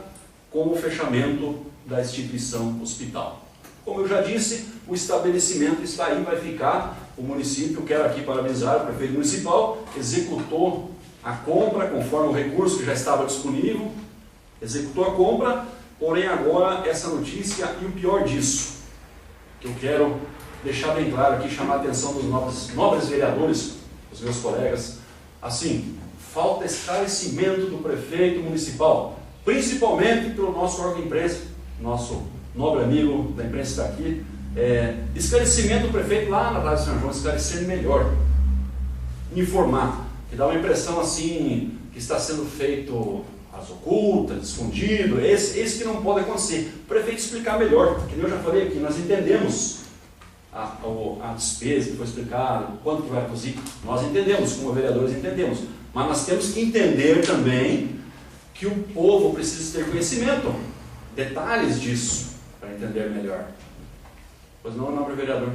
com o fechamento da instituição hospital. Como eu já disse, o estabelecimento está aí, vai ficar. O município, quero aqui parabenizar o prefeito municipal, executou a compra conforme o recurso que já estava disponível, executou a compra, porém agora essa notícia e o pior disso, que eu quero deixar bem claro aqui, chamar a atenção dos nobres vereadores, os meus colegas, assim, falta esclarecimento do prefeito municipal, principalmente pelo nosso órgão de imprensa, nosso nobre amigo da imprensa está aqui, esclarecimento do prefeito lá na Rádio São João, esclarecer melhor, informar, que dá uma impressão assim, que está sendo feito às ocultas, escondido, esse que não pode acontecer. O prefeito explicar melhor, porque eu já falei aqui, nós entendemos a despesa que foi explicada, quanto que vai reduzir, nós entendemos, como vereadores entendemos, mas nós temos que entender também que o povo precisa ter conhecimento, detalhes disso, para entender melhor. Pois não, nobre vereador.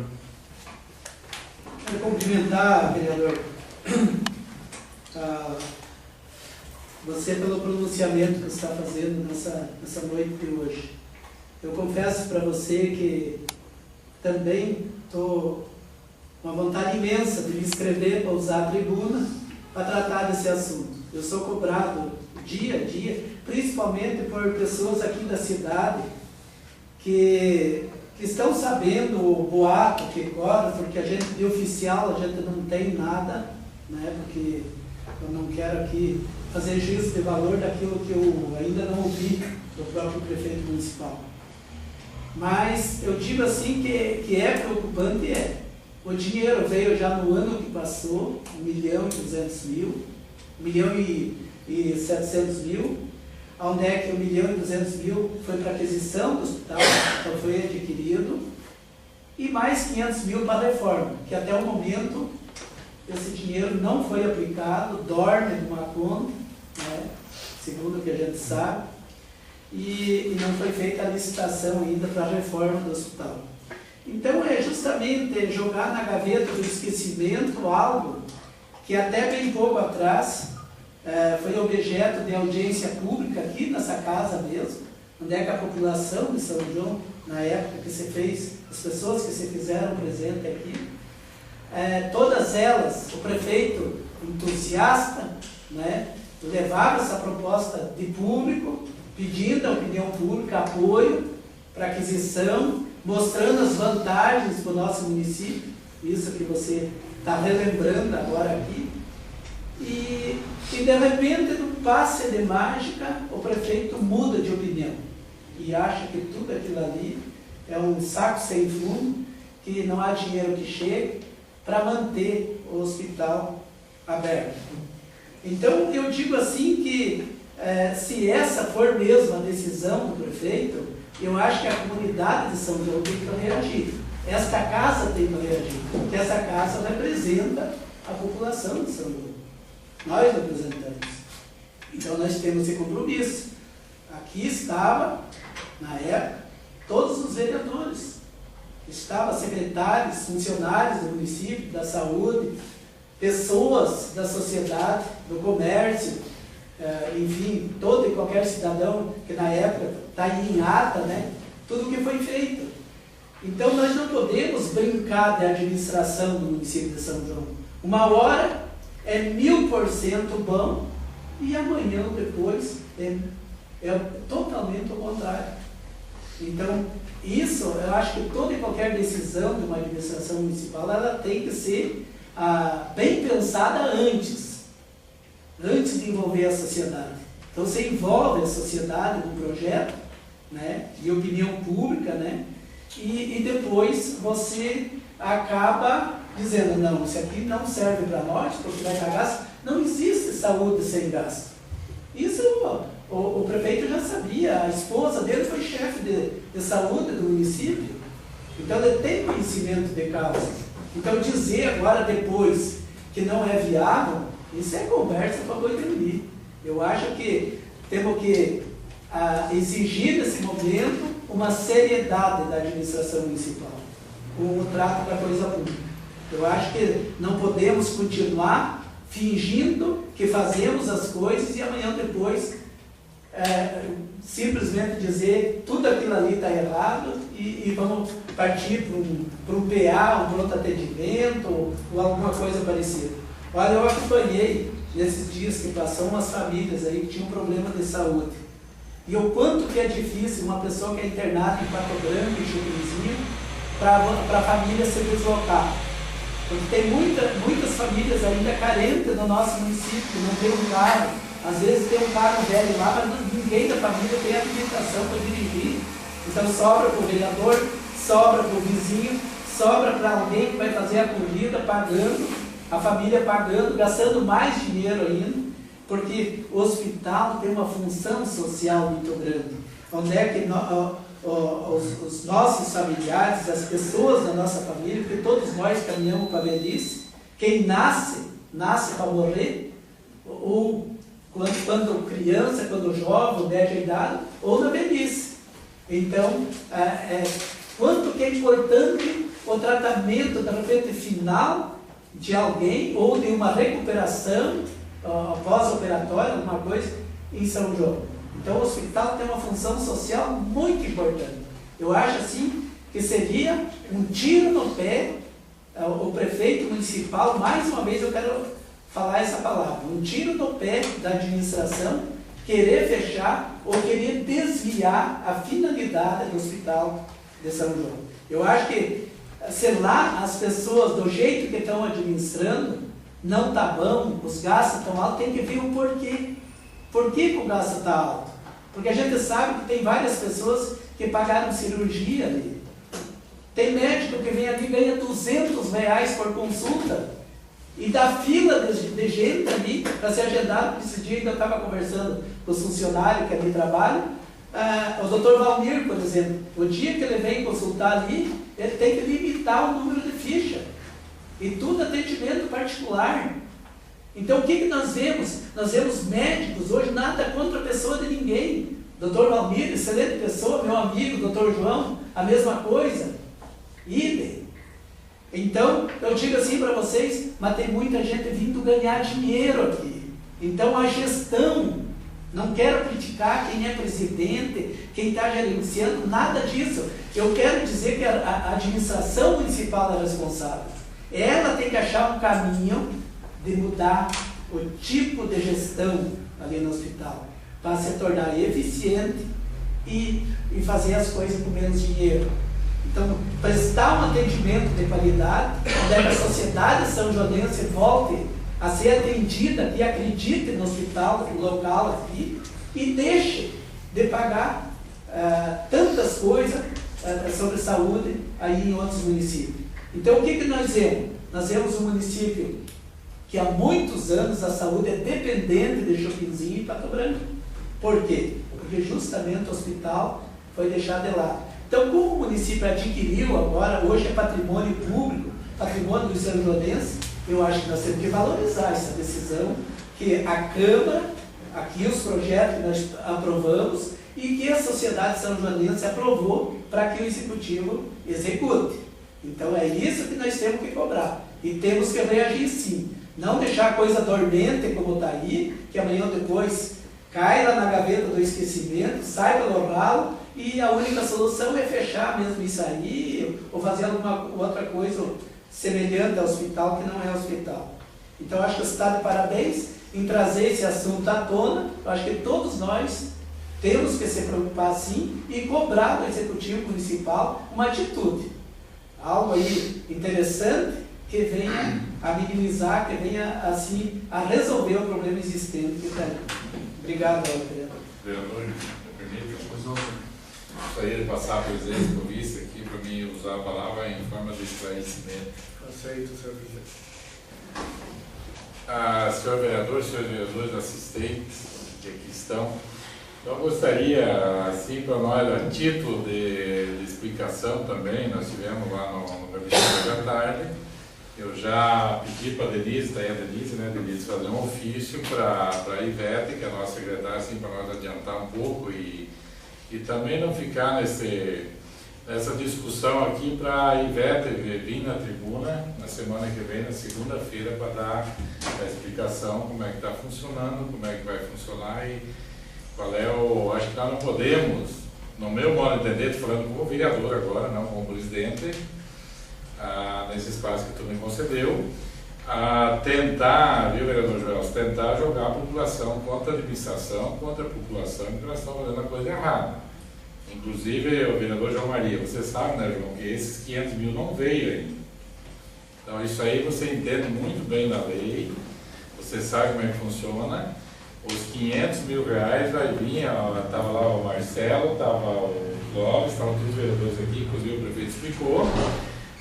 Quero cumprimentar, vereador, você pelo pronunciamento que está fazendo nessa noite de hoje. Eu confesso para você que também estou com uma vontade imensa de me inscrever para usar a tribuna para tratar desse assunto. Eu sou cobrado dia a dia, principalmente por pessoas aqui da cidade que estão sabendo o boato que corre, porque a gente de oficial a gente não tem nada, né, porque eu não quero aqui fazer juízo de valor daquilo que eu ainda não ouvi do próprio prefeito municipal. Mas eu digo assim que é preocupante, O dinheiro veio já no ano que passou, 1.200.000, 1.700.000, onde é que 1.200.000 foi para aquisição do hospital, então foi adquirido, e mais 500.000 para a reforma, que até o momento esse dinheiro não foi aplicado, dorme numa conta, né, segundo o que a gente sabe, e não foi feita a licitação ainda para a reforma do hospital. Então é justamente jogar na gaveta do esquecimento algo que até bem pouco atrás foi objeto de audiência pública aqui nessa casa mesmo, onde é que a população de São João, na época que se fez, as pessoas que se fizeram presente aqui, todas elas, o prefeito entusiasta, né, levava essa proposta de público pedindo à opinião pública apoio para aquisição, mostrando as vantagens para o nosso município, isso que você está relembrando agora aqui, e de repente, num passe de mágica, o prefeito muda de opinião e acha que tudo aquilo ali é um saco sem fundo, que não há dinheiro que chegue para manter o hospital aberto. Então, eu digo assim que, se essa for mesmo a decisão do prefeito, eu acho que a comunidade de São João tem que reagir. Esta casa tem que reagir, porque essa casa representa a população de São João. Nós representamos. Então, nós temos esse compromisso. Aqui estava, na época, todos os vereadores. Estavam secretários, funcionários do município, da saúde, pessoas da sociedade, do comércio, enfim, todo e qualquer cidadão que na época está aí em ata, né? Tudo o que foi feito. Então nós não podemos brincar de administração do município de São João. Uma hora é 1000% bom e amanhã depois é totalmente o contrário. Então, isso, eu acho que toda e qualquer decisão de uma administração municipal, ela tem que ser bem pensada antes de envolver a sociedade. Então, você envolve a sociedade no projeto, né, de opinião pública, né, e depois você acaba dizendo, não, isso aqui não serve para nós, porque vai dar gasto. Não existe saúde sem gasto. Isso o prefeito já sabia, a esposa dele foi chefe de saúde do município, então ele tem conhecimento de causa. Então dizer agora depois que não é viável, isso é conversa para boi dormir. Eu acho que temos que exigir nesse momento uma seriedade da administração municipal, com o trato da coisa pública. Eu acho que não podemos continuar fingindo que fazemos as coisas e amanhã depois simplesmente dizer tudo aquilo ali está errado e vamos partir para um PA, um pronto atendimento ou alguma coisa parecida. Olha, eu acompanhei nesses dias que passou umas famílias aí que tinham problema de saúde. E o quanto que é difícil uma pessoa que é internada em Pato Branco, em Chucruzinho, para a família se deslocar. Porque tem muitas famílias ainda carentes no nosso município, que não tem um carro. Às vezes tem um carro velho lá, mas ninguém da família tem habilitação para dirigir. Então sobra para o vereador, sobra para o vizinho, sobra para alguém que vai fazer a corrida pagando, a família pagando, gastando mais dinheiro ainda, porque o hospital tem uma função social muito grande. Onde é que os nossos familiares, as pessoas da nossa família, porque todos nós caminhamos para a velhice, quem nasce para morrer, ou quando criança, quando jovem, média idade, ou na velhice. Então, quanto que é importante o tratamento, de repente, final de alguém, ou de uma recuperação pós-operatória, alguma coisa, em São João. Então, o hospital tem uma função social muito importante. Eu acho, assim, que seria um tiro no pé, o prefeito municipal, mais uma vez eu quero falar essa palavra, um tiro no pé da administração, querer fechar ou querer desviar a finalidade do hospital de São João. Eu acho que, se lá as pessoas, do jeito que estão administrando, não está bom, os gastos estão altos, tem que ver o porquê. Por que o gasto está alto? Porque a gente sabe que tem várias pessoas que pagaram cirurgia ali. Tem médico que vem ali e ganha R$200 por consulta. E dá fila de gente ali para ser agendado. Esse dia ainda estava conversando com os funcionários que ali trabalham. O doutor Valmir, por exemplo, o dia que ele vem consultar ali, ele tem que limitar o número de ficha. E tudo atendimento particular. Então, o que nós vemos? Nós vemos médicos, hoje nada contra a pessoa de ninguém. Doutor Valmir, excelente pessoa, meu amigo, doutor João, a mesma coisa. Idem. Então, eu digo assim para vocês, mas tem muita gente vindo ganhar dinheiro aqui. Então, a gestão, não quero criticar quem é presidente, quem está gerenciando, nada disso. Eu quero dizer que a administração municipal é responsável. Ela tem que achar um caminho de mudar o tipo de gestão ali no hospital. passe a tornar eficiente e fazer as coisas com menos dinheiro. Então, prestar um atendimento de qualidade, onde é que a sociedade são-joanense volte a ser atendida e acredite no hospital local aqui e deixe de pagar tantas coisas sobre saúde aí em outros municípios. Então, o que nós vemos? Nós vemos um município que há muitos anos a saúde é dependente de Chopinzinho e Pato Branco. Por quê? Porque justamente o hospital foi deixado de lado. Então, como o município adquiriu agora, hoje é patrimônio público, patrimônio do são-joanense, eu acho que nós temos que valorizar essa decisão, que a Câmara, aqui os projetos que nós aprovamos, e que a sociedade são-joanense aprovou para que o Executivo execute. Então, é isso que nós temos que cobrar. E temos que reagir sim. Não deixar a coisa dormente como está aí, que amanhã ou depois cai lá na gaveta do esquecimento, sai pelo ralo, e a única solução é fechar mesmo isso aí, ou fazer alguma outra coisa semelhante ao hospital, que não é hospital. Então, acho que você está de parabéns em trazer esse assunto à tona. Eu acho que todos nós temos que se preocupar sim e cobrar do Executivo Municipal uma atitude. Algo aí interessante que venha a minimizar, que venha assim a resolver o problema existente que está aí. Obrigado, vereador. Vereador, me permite? Gostaria de passar a presidência do vice aqui para mim usar a palavra em forma de esclarecimento. Aceito, senhor presidente. Senhor vereador, senhores vereadores assistentes que aqui estão, eu gostaria, assim, para nós, a título de explicação também, nós tivemos lá no gabinete da tarde, eu já pedi para a Denise, daí a Denise, né, Denise, fazer um ofício para a Ivete, que é a nossa secretária, assim, para nós adiantar um pouco e também não ficar nessa discussão aqui para a Ivete vir na tribuna na semana que vem, na segunda-feira, para dar a explicação como é que está funcionando, como é que vai funcionar e qual é o... Acho que nós não podemos, no meu modo de entender, estou falando como vereador agora, não como presidente, nesse espaço que tu me concedeu, tentar, viu, vereador Joel, tentar jogar a população contra a administração, contra a população, que nós estamos fazendo a coisa errada. Inclusive, o vereador João Maria, você sabe, né, João, que esses 500 mil não veio ainda. Então, isso aí você entende muito bem da lei, você sabe como é que funciona. Os 500 mil reais vai vir, estava lá o Marcelo, estava o Clóvis, estavam todos os vereadores aqui, inclusive o prefeito explicou.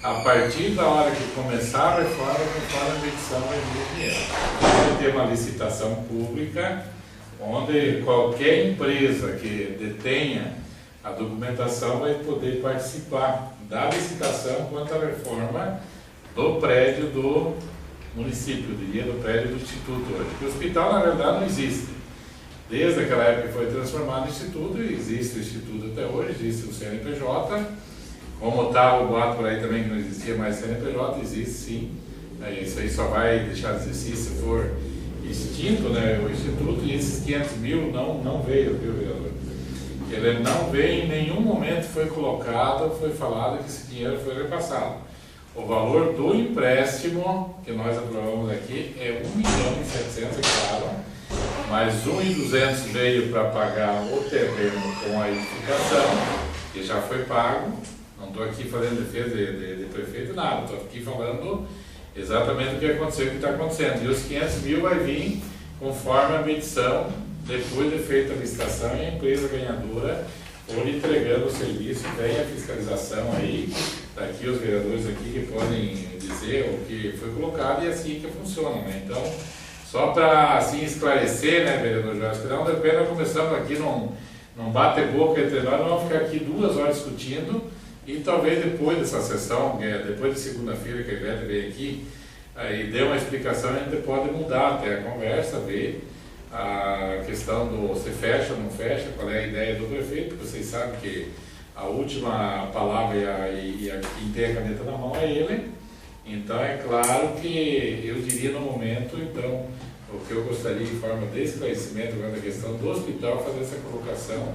A partir da hora que começar a reforma, conforme a medição, vai vir dinheiro. Vai ter uma licitação pública, onde qualquer empresa que detenha a documentação vai poder participar da licitação quanto à reforma do prédio do município, eu diria, do prédio do Instituto hoje. Porque o hospital, na verdade, não existe. Desde aquela época que foi transformado em Instituto, existe o Instituto até hoje, existe o CNPJ. Como estava o boato por aí também que não existia mais CNPJ, existe sim. Isso aí só vai deixar de existir se for extinto, né, o Instituto, e esses 500 mil não veio, viu, vereador? Ele não veio, em nenhum momento foi colocado, foi falado que esse dinheiro foi repassado. O valor do empréstimo que nós aprovamos aqui é 1.700.000, é claro, mas 1.200 veio para pagar o terreno com a edificação, que já foi pago. Não estou aqui fazendo defesa de prefeito, nada, estou aqui falando exatamente o que aconteceu e o que está acontecendo. E os 500 mil vai vir conforme a medição, depois de feita a licitação e a empresa ganhadora for entregando o serviço, vem a fiscalização aí, está aqui os vereadores aqui que podem dizer o que foi colocado e assim que funciona, né? Então, só para assim esclarecer, né, vereador Jorge, que não depende, nós começamos aqui num bate-boca entre nós, nós vamos ficar aqui 2 horas discutindo e talvez depois dessa sessão, depois de segunda-feira que a Ivete veio aqui, aí dê uma explicação, a gente pode mudar até a conversa, ver a questão do se fecha ou não fecha, qual é a ideia do prefeito, porque vocês sabem que a última palavra e quem tem a caneta na mão é ele. Então é claro que eu diria no momento, então, o que eu gostaria de forma de esclarecimento agora da questão do hospital, fazer essa colocação,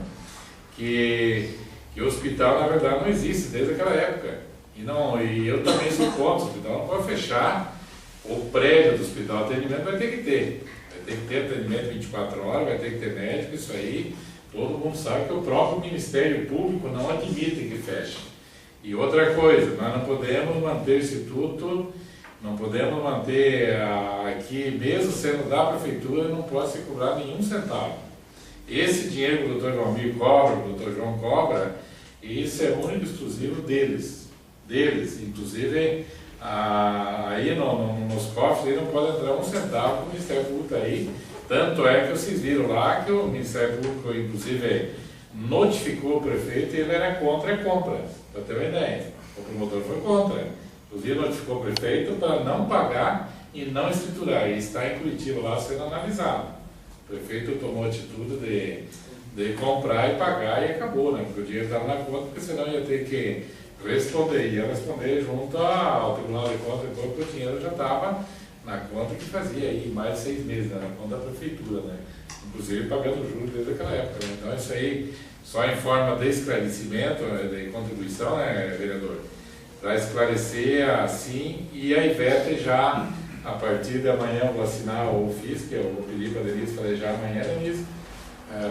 que o hospital na verdade não existe desde aquela época. E eu também sou contra, o hospital não pode fechar, o prédio do hospital de atendimento vai ter que ter ter que ter atendimento 24 horas, vai ter que ter médico, isso aí, todo mundo sabe que o próprio Ministério Público não admite que feche. E outra coisa, nós não podemos manter o Instituto, não podemos manter aqui, mesmo sendo da Prefeitura, não pode ser cobrado nenhum centavo. Esse dinheiro que o doutor Valmir cobra, o doutor João cobra, isso é único e exclusivo deles. Inclusive, aí nos cofres aí não pode entrar um centavo do Ministério Público aí. Tanto é que vocês viram lá que o Ministério Público, inclusive, notificou o prefeito e ele era contra a compra, para ter uma ideia. O promotor foi contra. Inclusive, notificou o prefeito para não pagar e não escriturar. E está em Curitiba lá sendo analisado. O prefeito tomou a atitude de comprar e pagar e acabou, né? Porque o dinheiro estava na conta, porque senão ia ter que responder. Ia responder junto ao Tribunal de Contas, porque o dinheiro já estava na conta que fazia aí mais de 6 meses, né? Na conta da prefeitura, né? Inclusive pagando juros desde aquela época. Né? Então isso aí, só em forma de esclarecimento, de contribuição, né, vereador? Para esclarecer assim, e a Ivete já, a partir de amanhã, eu vou assinar o ofício, que eu vou pedir para a Denise fazer amanhã, Denise.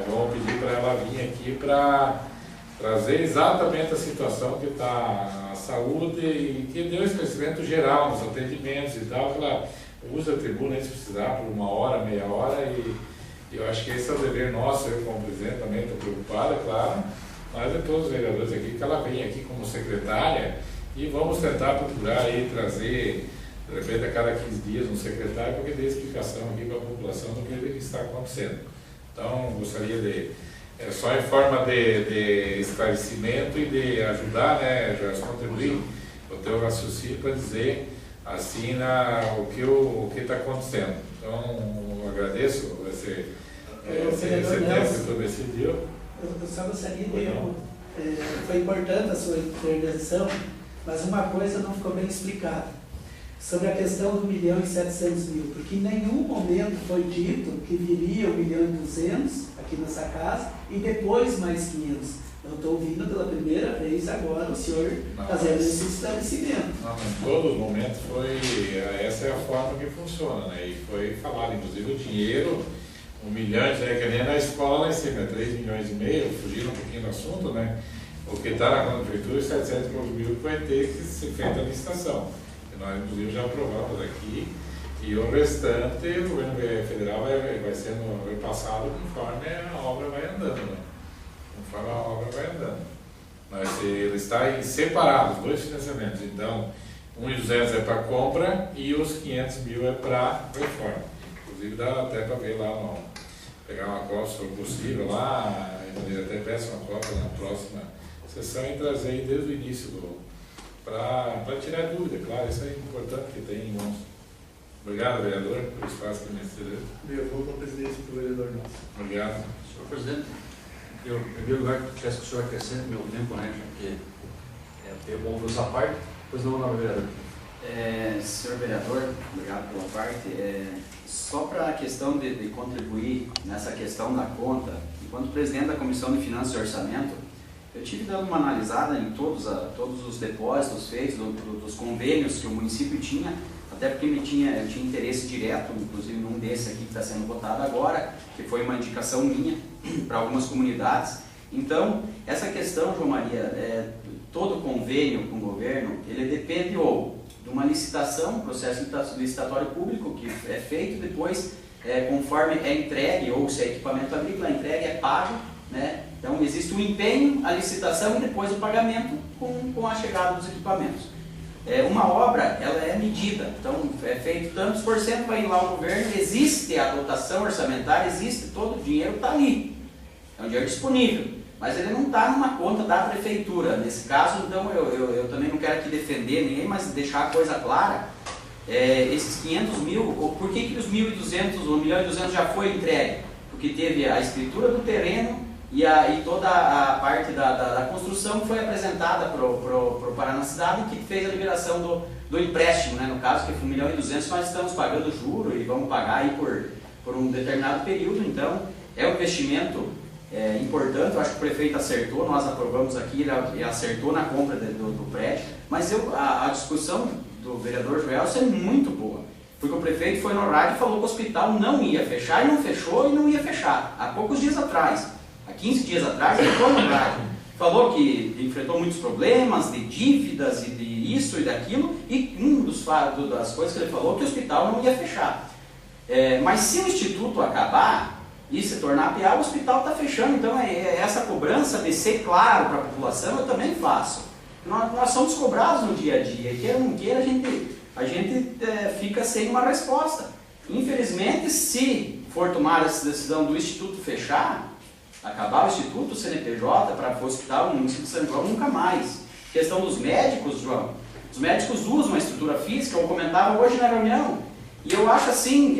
Vamos pedir para ela vir aqui para trazer exatamente a situação que está a saúde e que deu esclarecimento geral nos atendimentos e tal, que ela usa a tribuna se precisar por 1 hora, meia hora, e eu acho que esse é o dever nosso, eu como presidente também estou preocupado, é claro, mas de todos os vereadores aqui, que ela venha aqui como secretária e vamos tentar procurar aí trazer, de repente a cada 15 dias, um secretário para que dê explicação aqui para a população do que está acontecendo. Então, gostaria de, só em forma de esclarecimento e de ajudar, né, já contribuir o teu raciocínio para dizer assim o que está acontecendo. Então, eu agradeço esse tempo que tu decidiu. Eu só gostaria de... foi importante a sua intervenção, mas uma coisa não ficou bem explicada. Sobre a questão do 1.700.000, porque em nenhum momento foi dito que viria 1.200.000 aqui nessa casa e depois mais 500. Eu estou ouvindo pela primeira vez agora o senhor fazendo esse estabelecimento. Não, em todos os momentos essa é a forma que funciona, né? E foi falado, inclusive o dinheiro, 1 milhão, né? Que nem na escola lá em cima, 3,5 milhões, fugindo um pouquinho do assunto, né? O que está na prefeitura, 700 mil que vai ter que ser feita a licitação. Nós, inclusive, já aprovamos aqui, e o restante, o governo federal vai sendo repassado conforme a obra vai andando, né? Conforme a obra vai andando. Mas ele está separado, os 2 financiamentos. Então, 1.200 é para compra e os 500 mil é para reforma. Inclusive, dá até para ver lá, pegar uma cópia, se for possível, lá, eu até peço uma cópia na próxima sessão e trazer aí desde o início para tirar dúvida, claro, isso é importante que tem em mãos. Obrigado, vereador, pelo espaço que me cedeu. Eu vou com a presidência do vereador nosso. Obrigado. Senhor presidente, eu, em primeiro lugar, peço que o senhor acrescente meu tempo, né, porque é bom ver essa parte, depois não vou na vereador. Senhor vereador, obrigado pela parte. Só para a questão de contribuir nessa questão da conta, enquanto presidente da Comissão de Finanças e Orçamento, eu tive dando uma analisada em todos os depósitos feitos, dos convênios que o município tinha, até porque eu tinha interesse direto, inclusive num desse aqui que está sendo votado agora, que foi uma indicação minha para algumas comunidades. Então, essa questão, João Maria, todo convênio com o governo, ele depende ou de uma licitação, processo licitatório público que é feito, depois, conforme é entregue, ou se é equipamento agrícola, a entrega é pago, né? Então, existe o empenho, a licitação e depois o pagamento com a chegada dos equipamentos. Uma obra, ela é medida, então é feito tantos por cento, vai ir lá o governo, existe a dotação orçamentária, existe, todo o dinheiro está ali, é um dinheiro disponível, mas ele não está numa conta da prefeitura. Nesse caso, então, eu também não quero aqui defender ninguém, mas deixar a coisa clara, esses 500 mil, por que os 1.200, o 1.200.000 já foi entregue? Porque teve a escritura do terreno, e toda a parte da construção foi apresentada para o Paraná Cidade, que fez a liberação do empréstimo, né? No caso, que foi 1.200.000, nós estamos pagando juro e vamos pagar aí por um determinado período. Então, é um investimento importante. Eu acho que o prefeito acertou, nós aprovamos aqui, ele acertou na compra do prédio, mas a discussão do vereador Joelson é muito boa. Porque o prefeito foi no rádio e falou que o hospital não ia fechar, e não fechou, e não ia fechar. Há poucos dias atrás, há 15 dias atrás, ele foi no rádio. Falou que enfrentou muitos problemas de dívidas e de isso e daquilo, e das coisas que ele falou que o hospital não ia fechar. Mas se o instituto acabar e se tornar PA, o hospital está fechando. Então essa cobrança de ser claro para a população eu também faço. Nós somos cobrados no dia a dia, queira ou não queira, a gente fica sem uma resposta. Infelizmente, se for tomar essa decisão do instituto fechar, acabar o instituto, o CNPJ, para o hospital, o município de São João, nunca mais. Questão dos médicos, João. Os médicos usam uma estrutura física, eu comentava hoje na reunião, e eu acho assim,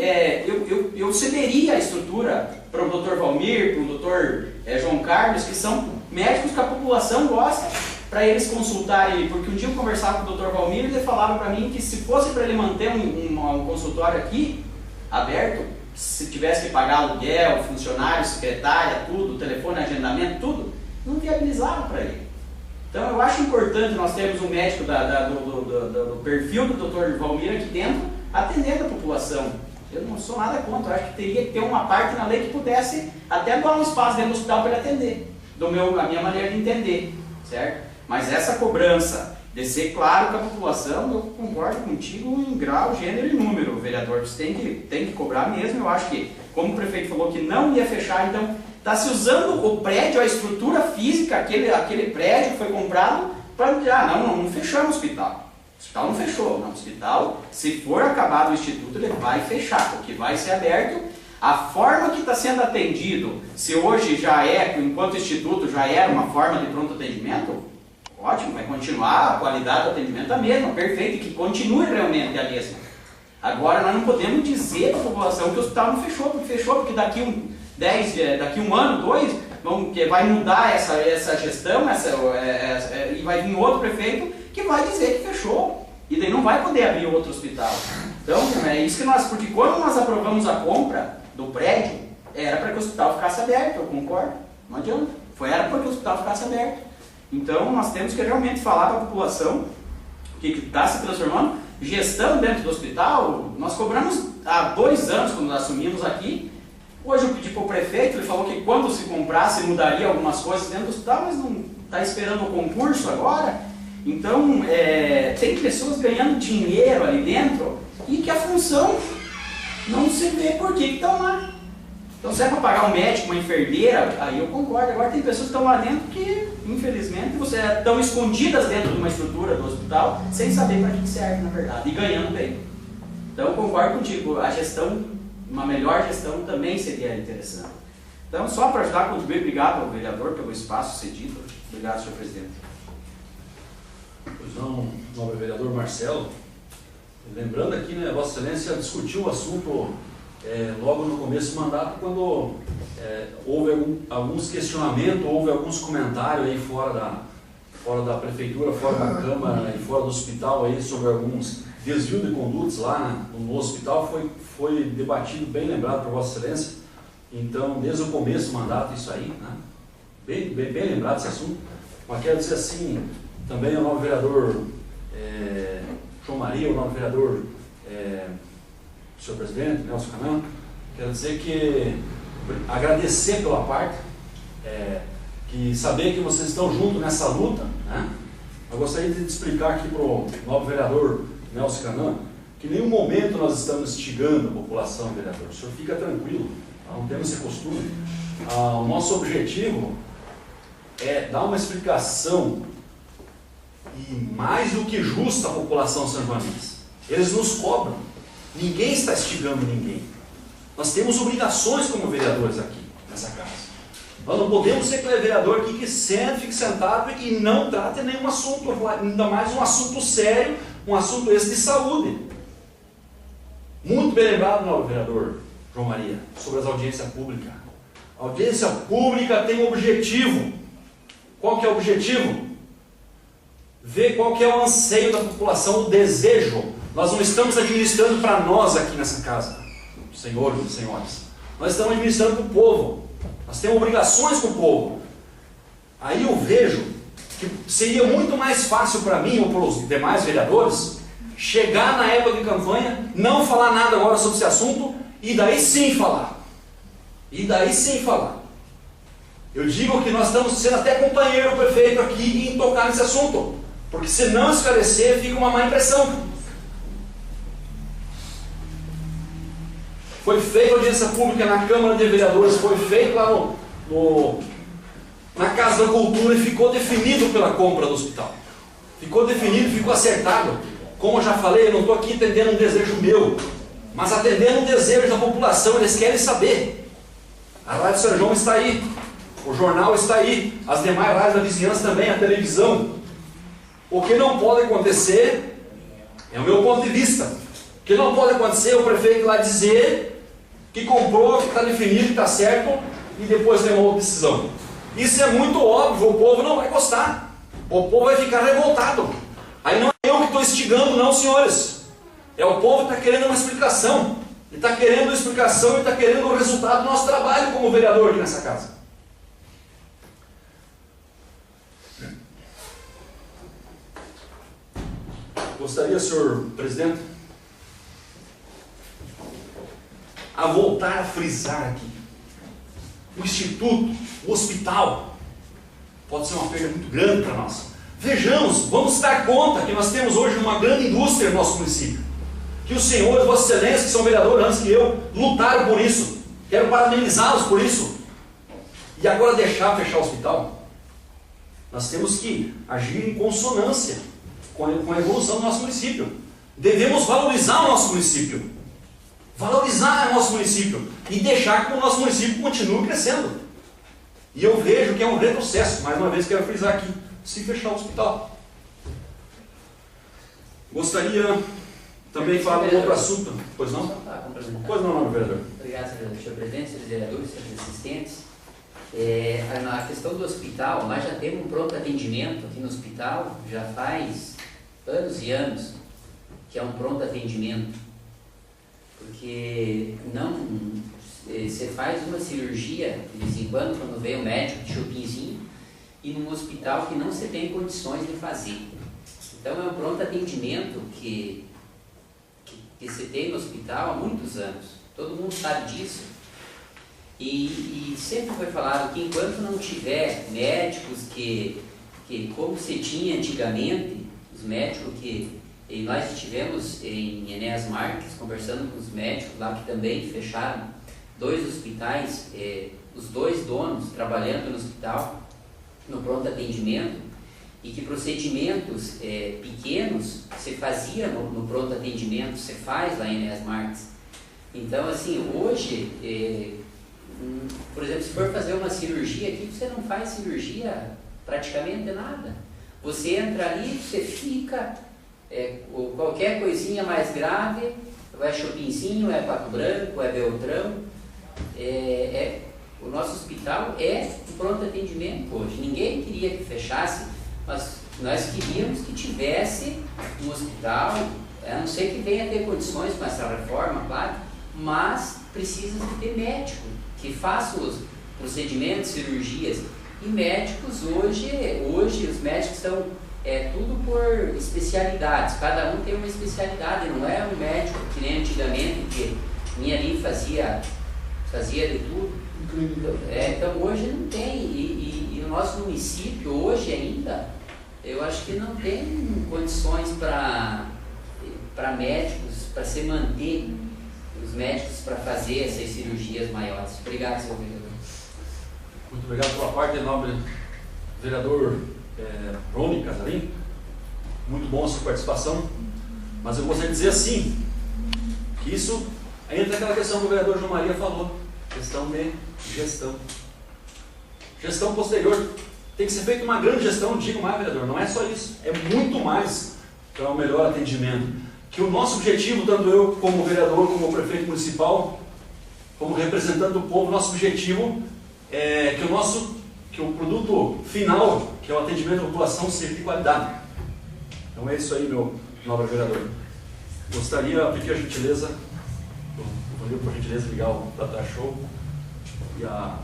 eu cederia a estrutura para o Dr. Valmir, para o Dr. João Carlos, que são médicos que a população gosta, para eles consultarem, porque um dia eu conversava com o Dr. Valmir e ele falava para mim que se fosse para ele manter um consultório aqui, aberto, se tivesse que pagar aluguel, funcionário, secretária, tudo, telefone, agendamento, tudo, não viabilizava para ele. Então eu acho importante nós termos um médico do perfil do Dr. Valmir aqui dentro, atendendo a população. Eu não sou nada contra, eu acho que teria que ter uma parte na lei que pudesse até dar um espaço dentro do hospital para ele atender, a minha maneira de entender, certo? Mas essa cobrança de ser claro com a população, eu concordo contigo em grau, gênero e número, vereador. Você tem que cobrar mesmo. Eu acho que, como o prefeito falou que não ia fechar, então está se usando o prédio, a estrutura física, aquele prédio que foi comprado, para dizer, não fechamos o hospital. O hospital não fechou. Não, o hospital, se for acabado o instituto, ele vai fechar, porque vai ser aberto. A forma que está sendo atendido, se hoje já enquanto instituto já era uma forma de pronto atendimento, ótimo, vai continuar, a qualidade do atendimento é a mesma, perfeito, e que continue realmente a mesma. Agora, nós não podemos dizer para a população que o hospital não fechou, porque daqui um ano, 2, vai mudar essa gestão, e vai vir outro prefeito que vai dizer que fechou, e daí não vai poder abrir outro hospital. Então, é isso que porque quando nós aprovamos a compra do prédio, era para que o hospital ficasse aberto, eu concordo, não adianta, era para que o hospital ficasse aberto. Então, nós temos que realmente falar para a população que está se transformando. Gestão dentro do hospital, nós cobramos há 2 anos, quando nós assumimos aqui. Hoje eu pedi para o prefeito, ele falou que quando se comprasse mudaria algumas coisas dentro do hospital, mas não está esperando o concurso agora. Então, tem pessoas ganhando dinheiro ali dentro e que a função não se vê por que estão lá. Então, se é para pagar um médico, uma enfermeira, aí eu concordo. Agora tem pessoas que estão lá dentro que, infelizmente, estão escondidas dentro de uma estrutura do hospital, sem saber para que serve, na verdade, e ganhando bem. Então, eu concordo contigo, a gestão, uma melhor gestão também seria interessante. Então, só para ajudar a contribuir, obrigado ao vereador pelo espaço cedido. Obrigado, senhor presidente. Pois não, nobre vereador Marcelo, lembrando aqui, né, Vossa Excelência discutiu o assunto logo no começo do mandato, quando houve alguns questionamentos, houve alguns comentários aí fora da prefeitura, fora da Câmara e fora do hospital aí sobre alguns desvios de condutas lá no hospital, foi debatido, bem lembrado por Vossa Excelência. Então, desde o começo do mandato, isso aí, né? Bem lembrado esse assunto. Mas quero dizer assim, também ao novo vereador João Maria, ao novo vereador senhor presidente, Nelson Canã, quero dizer que agradecer pela parte, que saber que vocês estão juntos nessa luta, né? Eu gostaria de explicar aqui para o novo vereador Nelson Canã que em nenhum momento nós estamos instigando a população, vereador. O senhor fica tranquilo, não temos esse costume. O nosso objetivo é dar uma explicação e mais do que justa à população sanjoanense. Eles nos cobram. Ninguém está instigando ninguém. Nós temos obrigações como vereadores aqui, nessa casa. Nós não podemos ser aquele vereador aqui que fique sentado e não trate nenhum assunto, ainda mais um assunto sério, um assunto esse de saúde. Muito bem lembrado, novo vereador João Maria, sobre as audiências públicas. A audiência pública tem um objetivo. Qual que é o objetivo? Ver qual que é o anseio da população, o desejo. Nós não estamos administrando para nós aqui nessa casa, senhores e senhoras. Nós estamos administrando para o povo. Nós temos obrigações com o povo. Aí eu vejo que seria muito mais fácil para mim ou para os demais vereadores chegar na época de campanha, não falar nada agora sobre esse assunto, e daí sim falar. E daí sim falar. Eu digo que nós estamos sendo até companheiro prefeito aqui em tocar nesse assunto, porque se não esclarecer, fica uma má impressão. Foi feita audiência pública na Câmara de Vereadores, foi feito lá na Casa da Cultura e ficou definido pela compra do hospital. Ficou definido, ficou acertado. Como eu já falei, eu não estou aqui atendendo um desejo meu, mas atendendo um desejo da população. Eles querem saber. A Rádio São João está aí, o jornal está aí, as demais rádios da vizinhança também, a televisão. O que não pode acontecer, é o meu ponto de vista, o que não pode acontecer é o prefeito lá dizer que comprou, que está definido, que está certo, e depois tem uma outra decisão. Isso é muito óbvio, o povo não vai gostar. O povo vai ficar revoltado. Aí não é eu que estou instigando, não, senhores. É o povo que está querendo uma explicação. Ele está querendo uma explicação, ele está querendo o resultado do nosso trabalho como vereador aqui nessa casa. Gostaria, senhor presidente, a voltar a frisar aqui. O instituto, o hospital, pode ser uma perda muito grande para nós. Vejamos, vamos dar conta que nós temos hoje uma grande indústria no nosso município. Que os senhores, Vossa Excelência, que são vereadores antes que eu, lutaram por isso. Quero parabenizá-los por isso. E agora deixar fechar o hospital? Nós temos que agir em consonância com a evolução do nosso município. Devemos valorizar o nosso município. Valorizar o nosso município e deixar que o nosso município continue crescendo. E eu vejo que é um retrocesso, mais uma vez quero frisar aqui, se fechar o hospital. Gostaria também de falar de um outro assunto. Pois não? Pois não, vereador. Obrigado, senhor presidente, senhores vereadores, senhores assistentes. Na questão do hospital, nós já temos um pronto atendimento aqui no hospital, já faz anos e anos, que é um pronto atendimento. Porque não, você faz uma cirurgia, de vez em quando vem o médico de chopinzinho, e num hospital que não se tem condições de fazer. Então é um pronto atendimento que se tem no hospital há muitos anos. Todo mundo sabe disso. E sempre foi falado que enquanto não tiver médicos que como se tinha antigamente, os médicos que... E nós estivemos em Enéas Marques conversando com os médicos lá que também fecharam 2 hospitais, os 2 donos trabalhando no hospital, no pronto atendimento, e que procedimentos pequenos se fazia no pronto atendimento, se faz lá em Enéas Marques. Então, assim, hoje, por exemplo, se for fazer uma cirurgia aqui, você não faz cirurgia praticamente nada. Você entra ali, você fica... qualquer coisinha mais grave, é Chopinzinho, é Pato Branco, é Beltrão, o nosso hospital é um pronto atendimento hoje. Ninguém queria que fechasse, mas nós queríamos que tivesse um hospital, a não ser que venha a ter condições com essa reforma, claro, mas precisa de ter médico que faça os procedimentos, cirurgias. E médicos hoje os médicos estão tudo por especialidades, cada um tem uma especialidade, não é um médico que nem antigamente, que vinha ali fazia de tudo. Então hoje não tem, e o nosso município hoje ainda, eu acho que não tem condições para médicos, para se manter os médicos para fazer essas cirurgias maiores. Obrigado, senhor vereador. Muito obrigado pela parte, nobre vereador Rony Casarim. Muito bom a sua participação, mas eu gostaria de dizer assim, que isso entra naquela questão que o vereador João Maria falou, questão de gestão. Gestão posterior. Tem que ser feita uma grande gestão, digo mais, vereador, não é só isso, é muito mais para um melhor atendimento. Que o nosso objetivo, tanto eu como vereador, como prefeito municipal, como representante do povo, nosso objetivo é que o produto final, que é o atendimento da população, seja de qualidade. Então é isso aí, meu nobre vereador. Gostaria, pedir a gentileza, por gentileza, ligar o Data Show e a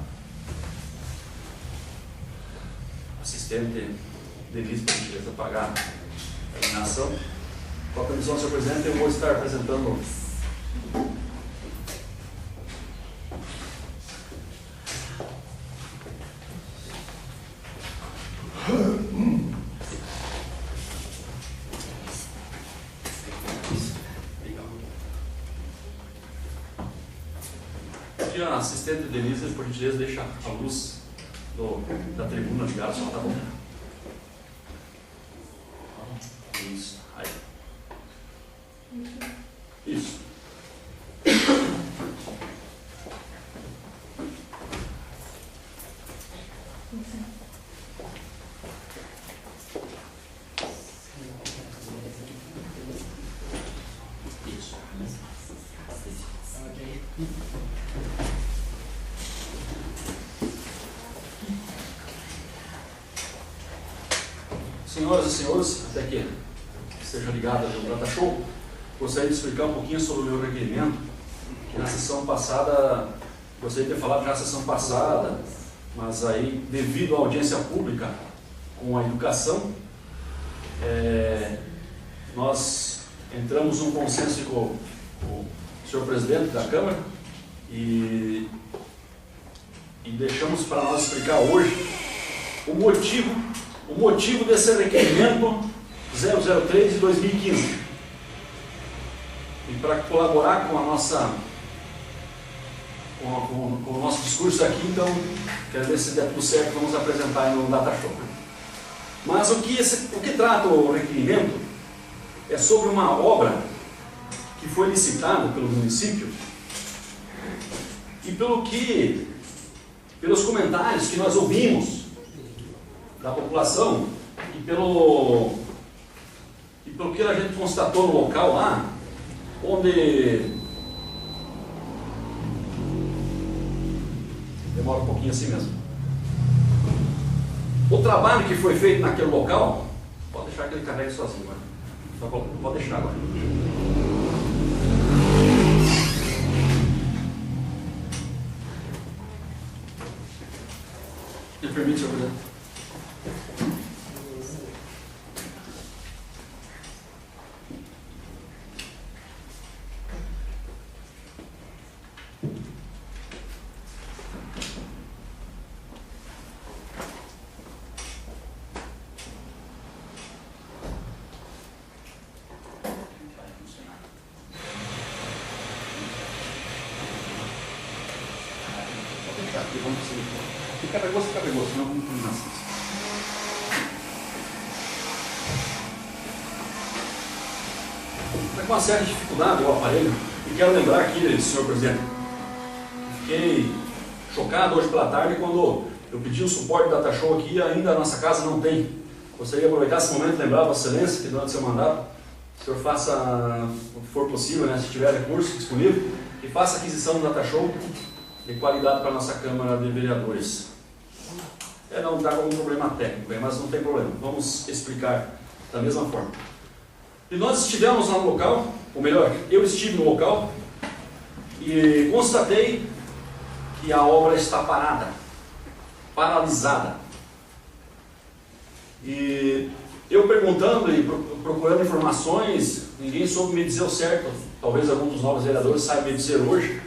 assistente Denise, por gentileza, pagar a iluminação. Com a permissão do senhor presidente, eu vou estar apresentando aqui a assistente Denise, por gentileza, deixa a luz da tribuna ligada, só tá bom. Isso, aí. Isso. Senhoras e senhores, até que esteja ligado ao Data Show, gostaria de explicar um pouquinho sobre o meu requerimento, que na sessão passada, gostaria de ter falado já na sessão passada, mas aí, devido à audiência pública com a educação, nós entramos num consenso com o senhor presidente da Câmara e deixamos para nós explicar hoje o motivo desse requerimento 003 de 2015. E para colaborar com a nossa com o nosso discurso aqui, então, quero ver se der tudo certo, vamos apresentar aí no Data Show. Mas o que trata o requerimento é sobre uma obra que foi licitada pelo município e pelos comentários que nós ouvimos da população e pelo que a gente constatou no local lá, onde demora um pouquinho assim mesmo. O trabalho que foi feito naquele local, pode deixar que ele carregue sozinho agora. Só pode deixar agora. Me permite, senhor presidente? Fica pregosto, senão vamos terminar assim. Está com uma certa dificuldade o aparelho, e quero lembrar aqui, senhor presidente, fiquei chocado hoje pela tarde quando eu pedi o suporte da Data Show aqui e ainda a nossa casa não tem. Gostaria de aproveitar esse momento e lembrar a Vossa Excelência que durante o seu mandato, o senhor faça o que for possível, né, se tiver recurso disponível, e faça aquisição do Data Show de qualidade para a nossa Câmara de Vereadores. Não está com algum problema técnico, mas não tem problema, vamos explicar da mesma forma. E nós estivemos lá no local, ou melhor, eu estive no local e constatei que a obra está paralisada. E eu perguntando e procurando informações, ninguém soube me dizer o certo. Talvez algum dos novos vereadores saiba me dizer hoje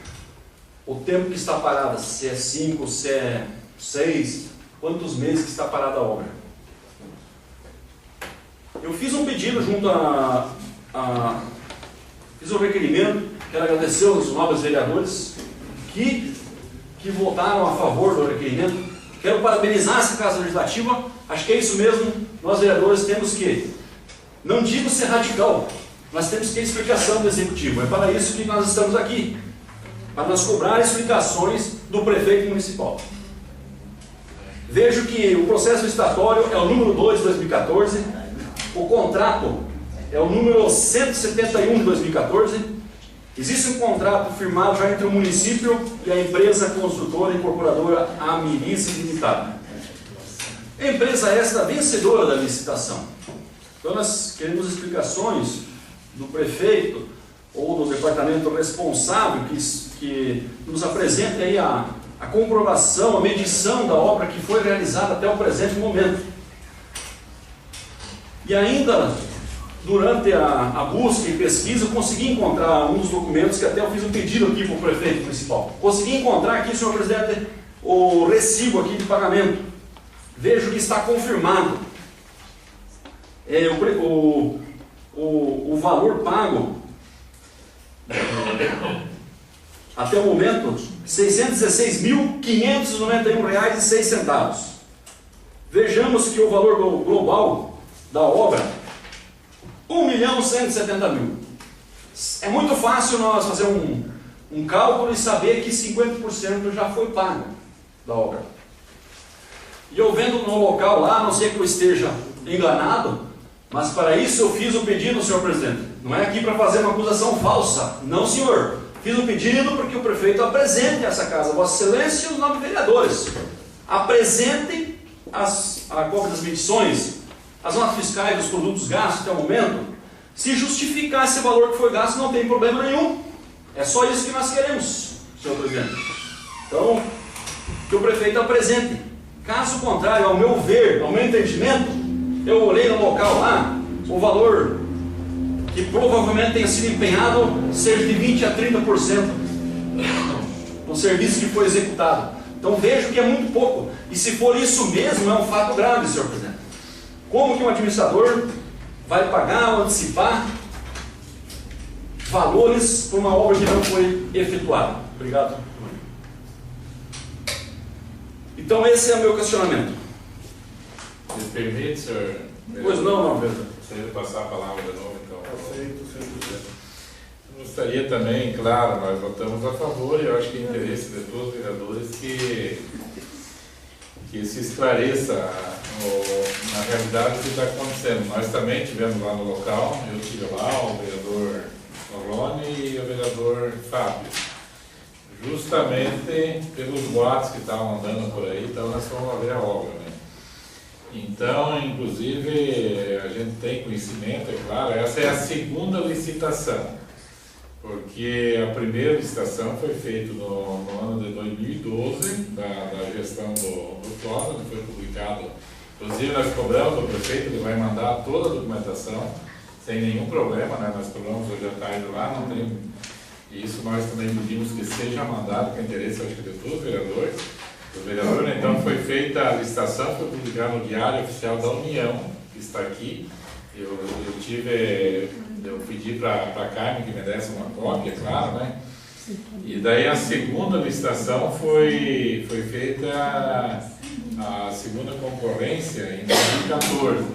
o tempo que está parada, se é 5, se é 6, quantos meses que está parada a obra. Eu fiz um pedido junto fiz um requerimento, quero agradecer aos novos vereadores que votaram a favor do requerimento. Quero parabenizar essa Casa Legislativa, acho que é isso mesmo, nós vereadores temos que, não digo ser radical, mas temos que ter explicação do Executivo, é para isso que nós estamos aqui, para nós cobrar explicações do prefeito municipal. Vejo que o processo licitatório é o número 2 de 2014, o contrato é o número 171 de 2014, existe um contrato firmado já entre o município e a empresa construtora e incorporadora Amirize Limitada. A empresa esta vencedora da licitação. Então nós queremos explicações do prefeito ou do departamento responsável que nos apresente aí a comprovação, a medição da obra que foi realizada até o presente momento. E ainda durante a busca e pesquisa, eu consegui encontrar um dos documentos que até eu fiz um pedido aqui para o prefeito municipal. Consegui encontrar aqui, senhor presidente, o recibo aqui de pagamento. Vejo que está confirmado. O valor pago até o momento, R$ 616.591,06. Vejamos que o valor global da obra, R$ 1.170.000. É muito fácil nós fazer um cálculo e saber que 50% já foi pago da obra. E eu vendo no local lá, a não sei que eu esteja enganado, mas para isso eu fiz o pedido, senhor presidente. Não é aqui para fazer uma acusação falsa. Não, senhor. Fiz o pedido porque o prefeito apresente essa casa, Vossa Excelência e os nobres vereadores. Apresentem a cópia das medições, as notas fiscais dos produtos gastos até o momento. Se justificar esse valor que foi gasto, não tem problema nenhum. É só isso que nós queremos, senhor presidente. Então, que o prefeito apresente. Caso contrário, ao meu ver, ao meu entendimento, eu olhei no local lá, o valor que provavelmente tenha sido empenhado seja de 20% a 30% do serviço que foi executado. Então vejo que é muito pouco. E se for isso mesmo, é um fato grave, senhor presidente. Como que um administrador vai pagar ou antecipar valores por uma obra que não foi efetuada? Obrigado. Então esse é o meu questionamento. Me permite, senhor? Pois não, verdade. Gostaria de passar a palavra de novo, então. Aceito, senhor presidente. Gostaria também, claro, nós votamos a favor e eu acho que é interesse de todos os vereadores que se esclareça na realidade o que está acontecendo. Nós também estivemos lá no local, eu estive lá, o vereador Orlone e o vereador Fábio. Justamente pelos boatos que estavam andando por aí, então nós fomos ver a obra, né? Então, inclusive, a gente tem conhecimento, é claro, essa é a segunda licitação, porque a primeira licitação foi feita no ano de 2012, da gestão do plano, que foi publicado. Inclusive, nós cobramos do prefeito, ele vai mandar toda a documentação, sem nenhum problema, né? Nós cobramos hoje à tarde lá, não tem. E isso nós também pedimos que seja mandado com interesse, acho que de todos os vereadores. O vereador, então, foi feita a licitação, foi publicada no Diário Oficial da União, que está aqui. Eu pedi para a Carmen que me desse uma cópia, claro, né? E daí a segunda licitação foi feita a segunda concorrência em 2014.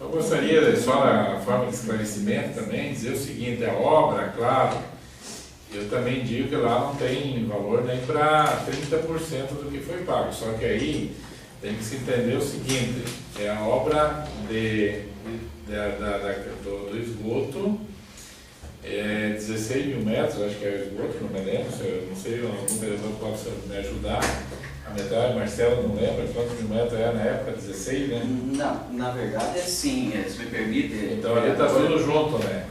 Eu gostaria, só na forma de esclarecimento também, dizer o seguinte, a obra, claro, eu também digo que lá não tem valor nem para 30% do que foi pago, só que aí tem que se entender o seguinte, é a obra do esgoto, 16 mil metros, acho que é o esgoto, não me lembro, não sei, algum vereador pode me ajudar, a metade, Marcelo não lembra quantos mil metros era na época, 16, né? Não, na verdade é sim, se me permite. Então ali está tudo junto, né?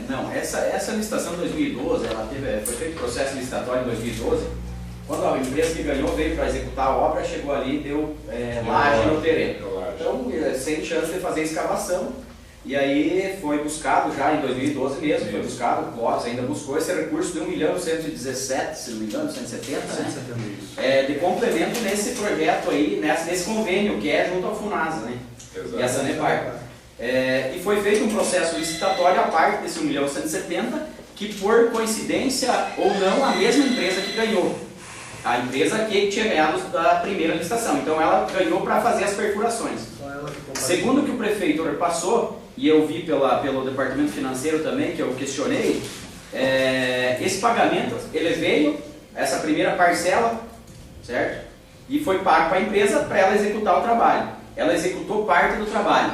Não, essa licitação de 2012, foi feito processo licitatório em 2012, quando a empresa que ganhou veio para executar a obra, chegou ali e deu laje no terreno. Então, sem chance de fazer escavação, e aí foi buscado já em 2012 mesmo, foi buscado, o Clóvis ainda buscou esse recurso de 1.117.000, se não me engano, 170, né? De complemento nesse projeto aí, nesse convênio que é junto ao FUNASA, né? Exato. E a Sanepar. E foi feito um processo licitatório à parte desse 1.170.000, que por coincidência ou não, a mesma empresa que ganhou. A empresa que tinha ganhado da primeira licitação. Então ela ganhou para fazer as perfurações. Segundo o que o prefeito repassou, e eu vi pelo departamento financeiro também, que eu questionei, esse pagamento, ele veio, essa primeira parcela, certo? E foi pago para a empresa para ela executar o trabalho. Ela executou parte do trabalho.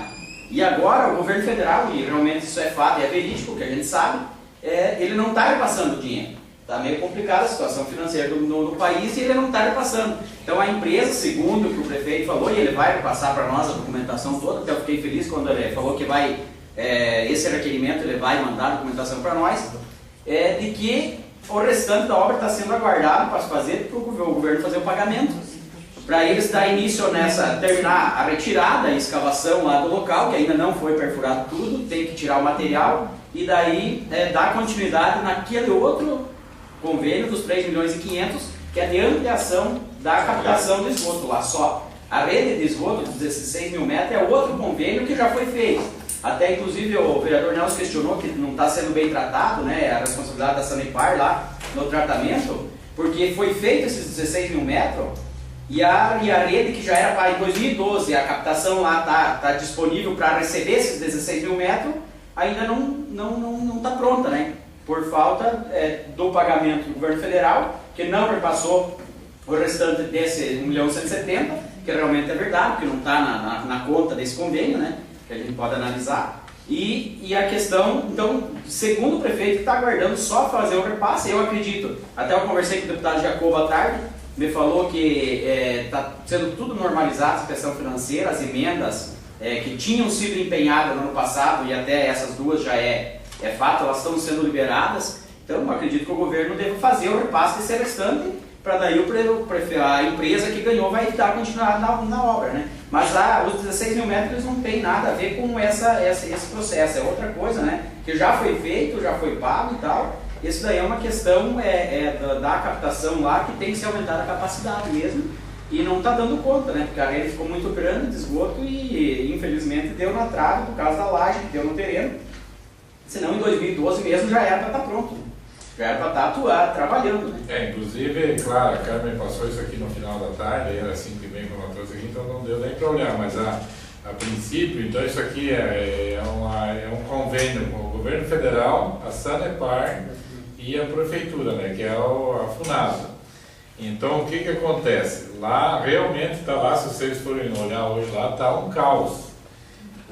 E agora o governo federal, e realmente isso é fato, é verídico, que a gente sabe, ele não está repassando o dinheiro. Está meio complicada a situação financeira no país e ele não está repassando. Então a empresa, segundo o que o prefeito falou, e ele vai passar para nós a documentação toda, até eu fiquei feliz quando ele falou que vai, esse requerimento ele vai mandar a documentação para nós, de que o restante da obra está sendo aguardado para fazer, para o governo fazer o pagamento. para eles dar início terminar a retirada, a escavação lá do local, que ainda não foi perfurado tudo, tem que tirar o material, e daí dar continuidade naquele outro convênio dos 3 milhões e 500, que é de ampliação da captação do esgoto lá só. A rede de esgoto dos 16 mil metros é outro convênio que já foi feito. Até inclusive o vereador Nelson questionou que não está sendo bem tratado, né, a responsabilidade da Sanepar lá no tratamento, porque foi feito esses 16 mil metros e a rede que já era para em 2012, a captação lá está disponível para receber esses 16 mil metros, ainda não está pronta, né, por falta do pagamento do governo federal, que não repassou o restante desse 1.170.000, que realmente é verdade, porque não está na conta desse convênio, né, que a gente pode analisar. E a questão, então, segundo o prefeito, está aguardando só fazer o repasse. Eu acredito, até eu conversei com o deputado Jacobo à tarde, me falou que está sendo tudo normalizado, a questão financeira, as emendas que tinham sido empenhadas no ano passado, e até essas duas já é fato, elas estão sendo liberadas. Então, eu acredito que o governo deve fazer o repasse desse restante, para daí a empresa que ganhou vai dar continuidade na obra, né? Mas os 16 mil metros não tem nada a ver com esse processo, é outra coisa, né? Que já foi feito, já foi pago e tal. Isso daí é uma questão da captação lá, que tem que ser aumentada a capacidade mesmo, e não está dando conta, né? Porque a rede ficou muito grande de esgoto e infelizmente deu na trave por causa da laje que deu no terreno. Senão em 2012 mesmo já era para estar pronto. Já era para estar trabalhando, né? Inclusive, claro, a Carmen passou isso aqui no final da tarde, era 5h30 quando ela trouxe aqui, então não deu nem para olhar, mas a princípio, então isso aqui é um convênio com o governo federal, a Sanepar e a prefeitura, né, que é a FUNASA. Então o que acontece? Lá realmente está lá, se vocês forem olhar hoje lá, está um caos.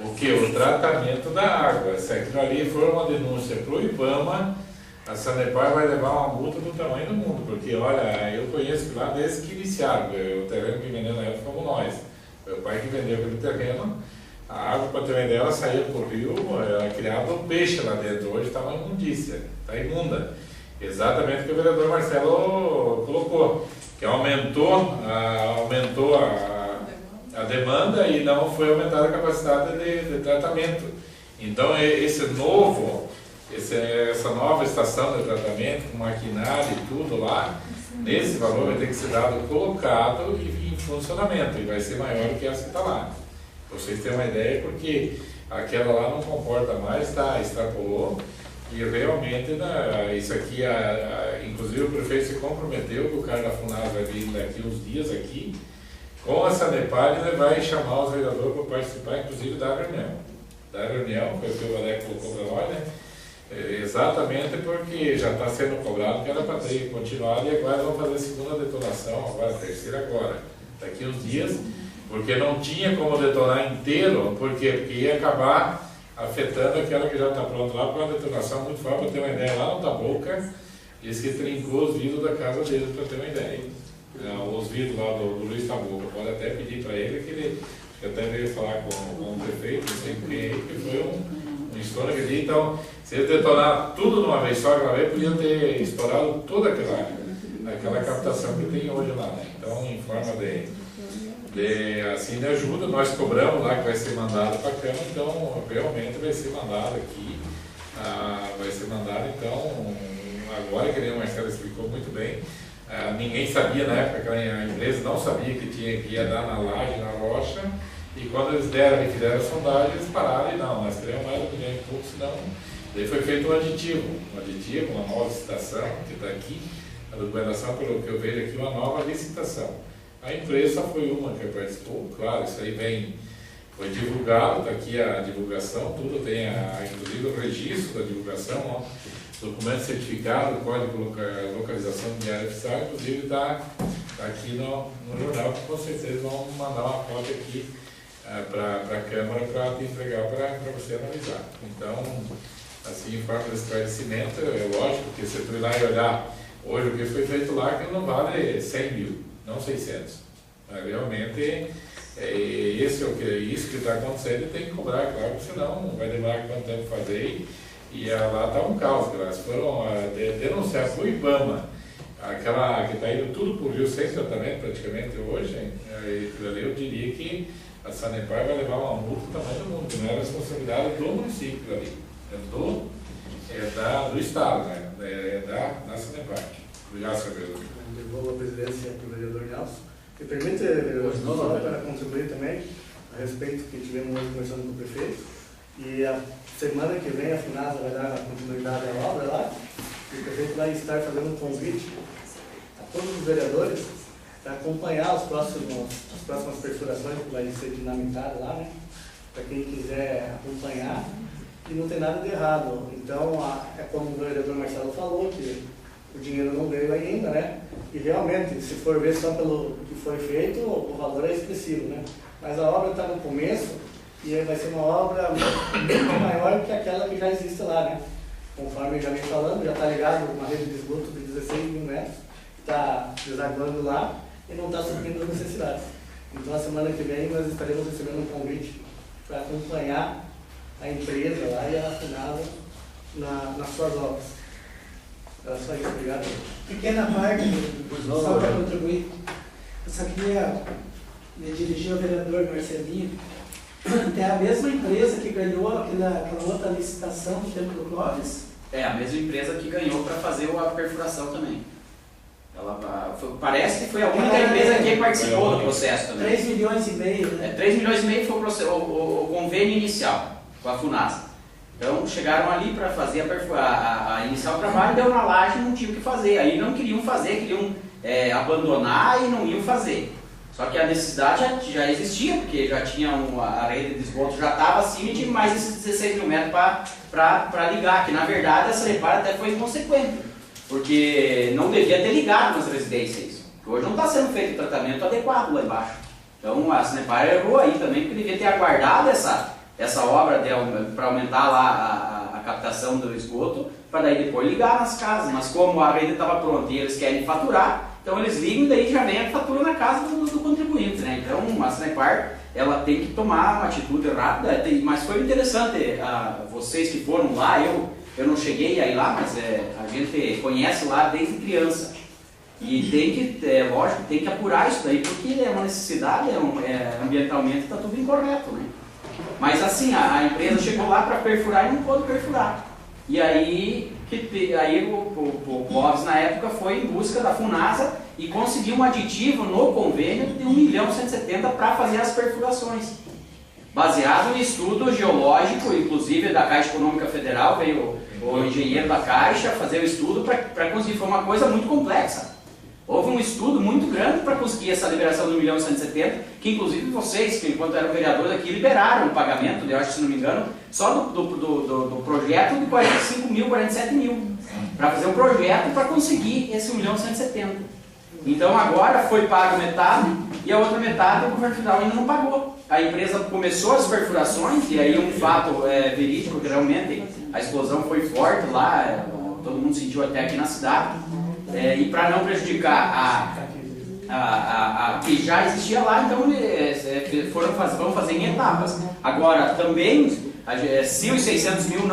O que? O tratamento da água. Se aquilo ali for uma denúncia para o IBAMA, a Sanepar vai levar uma multa do tamanho do mundo, porque olha, eu conheço lá desde que iniciaram, o terreno que vendeu na época fomos nós. Meu pai que vendeu aquele terreno, a água, para ter uma ideia, ela saía para o rio, ela criava um peixe lá dentro, hoje está uma imundícia, está imunda. Exatamente o que o vereador Marcelo colocou, que aumentou a demanda e não foi aumentada a capacidade de tratamento. Então essa nova estação de tratamento, com maquinário e tudo lá, nesse valor vai ter que ser dado colocado e em funcionamento, e vai ser maior do que essa que está lá. Para vocês terem uma ideia, porque aquela lá não comporta mais, extrapolou, e realmente isso aqui, inclusive o prefeito se comprometeu que o cara da FUNASA vai vir daqui uns dias aqui, com a Sanepar, ele vai chamar os vereadores para participar, inclusive da reunião. Foi o que o Valé colocou para nós, né? Exatamente porque já está sendo cobrado que era para ter continuado, e agora vamos fazer a segunda detonação, agora a terceira agora, daqui uns dias, porque não tinha como detonar inteiro, porque ia acabar afetando aquela que já está pronta lá, para uma detonação muito forte. Para ter uma ideia, lá no Taboca, diz que trincou os vidros da casa deles, para ter uma ideia. Os vidros lá do Luiz Taboca, pode até pedir para ele, que ele até veio falar com o prefeito, não sei o que foi um estouro aquele dia. Então, se ele detonar tudo de uma vez só, aquela vez, podia ter estourado toda aquela captação que tem hoje lá, né? Então, em forma de ajuda, nós cobramos lá que vai ser mandado para a Câmara, então realmente vai ser mandado aqui, então, agora que o Marcelo explicou muito bem, ninguém sabia na época, a empresa não sabia que ia dar na laje, na rocha, e quando eles fizeram a sondagem, eles pararam e não, nós queremos mais do milhão e pouco, senão. Daí foi feito um aditivo, uma nova licitação, que está aqui, a documentação, pelo que eu vejo aqui, uma nova licitação. A empresa foi uma que participou, claro, isso aí foi divulgado, está aqui a divulgação, tudo tem, inclusive o registro da divulgação, documento certificado, código localização de área oficial, inclusive está aqui no jornal, que com certeza vão mandar uma cópia aqui para a Câmara para te entregar para você analisar. Então, assim, em forma de esclarecimento, é lógico que se tu ir lá e olhar hoje o que foi feito lá, que não vale 100 mil, não 600. Mas realmente, isso que está acontecendo e tem que cobrar, claro, senão vai demorar quanto tempo fazer. E lá está um caos, elas foram denunciar para o IBAMA aquela que está indo tudo por Rio sem tratamento praticamente hoje, aquilo ali eu diria que a Sanepar vai levar uma multa do tamanho do mundo, que não é responsabilidade do município ali, do Estado, né? Da Sanepar. Obrigado, senhor vereador. Devolvo a presidência para o vereador Nelson. Me permite, vereador, só para contribuir também a respeito que tivemos hoje conversando com o prefeito. E a semana que vem a FUNASA vai dar continuidade à obra lá. E o prefeito vai estar fazendo um convite a todos os vereadores para acompanhar as próximas perfurações que vai ser dinamitada lá, né? Para quem quiser acompanhar. E não tem nada de errado. Então, é como o vereador Marcelo falou, que o dinheiro não veio ainda, né? E realmente, se for ver só pelo que foi feito, o valor é expressivo, né? Mas a obra está no começo e vai ser uma obra muito maior que aquela que já existe lá, né? Conforme eu já vim falando, já está ligado uma rede de esgoto de 16 mil metros, está desaguando lá e não está suprindo as necessidades. Então, a semana que vem, nós estaremos recebendo um convite para acompanhar a empresa lá e a FUNASA nas suas obras. Era só isso, obrigado. Pequena parte, só para contribuir. Eu só queria me dirigir ao vereador Marcelinho. É a mesma empresa que ganhou aquela outra licitação do tempo do Clóvis? É a mesma empresa que ganhou para fazer a perfuração também. Parece que foi a única empresa que participou do processo também. 3 milhões e meio, né? 3 milhões e meio foi o convênio inicial com a FUNASA. Então chegaram ali para fazer a iniciar o trabalho, deu na laje e não tinha o que fazer. Aí não queriam fazer, queriam abandonar e não iam fazer. Só que a necessidade já existia, porque já tinha a rede de esgoto já estava acima e tinha mais esses 16 mil metros para ligar, que na verdade essa repara até foi inconsequente, porque não devia ter ligado nas residências isso. Hoje não está sendo feito o tratamento adequado lá embaixo. Então a Sanepar errou aí também, porque devia ter aguardado essa obra para aumentar lá a captação do esgoto, para daí depois ligar nas casas. Mas como a rede estava pronta e eles querem faturar, então eles ligam e daí já vem a fatura na casa do contribuinte, né? Então a Sanepar, ela tem que tomar uma atitude rápida, mas foi interessante, vocês que foram lá, eu não cheguei a ir lá, mas a gente conhece lá desde criança. E tem que, lógico, tem que apurar isso daí, porque é uma necessidade, ambientalmente está tudo incorreto, né? Mas assim, a empresa chegou lá para perfurar e não pôde perfurar. E aí o Clóvis na época foi em busca da FUNASA e conseguiu um aditivo no convênio de 1.170.000 para fazer as perfurações. Baseado em estudo geológico, inclusive da Caixa Econômica Federal, veio o engenheiro da Caixa fazer o estudo para conseguir, foi uma coisa muito complexa. Houve um estudo muito grande para conseguir essa liberação de 1.170.000, que inclusive vocês, que enquanto eram vereadores aqui, liberaram o pagamento, eu acho que se não me engano, só do projeto de 45.000, 47.000, para fazer um projeto para conseguir esse 1.170.000. Então agora foi pago metade e a outra metade o governo federal ainda não pagou. A empresa começou as perfurações, e aí um fato verídico, que realmente a explosão foi forte lá, todo mundo sentiu até aqui na cidade. E para não prejudicar a que já existia lá, então vão fazer em etapas. Agora, também, se os 600.000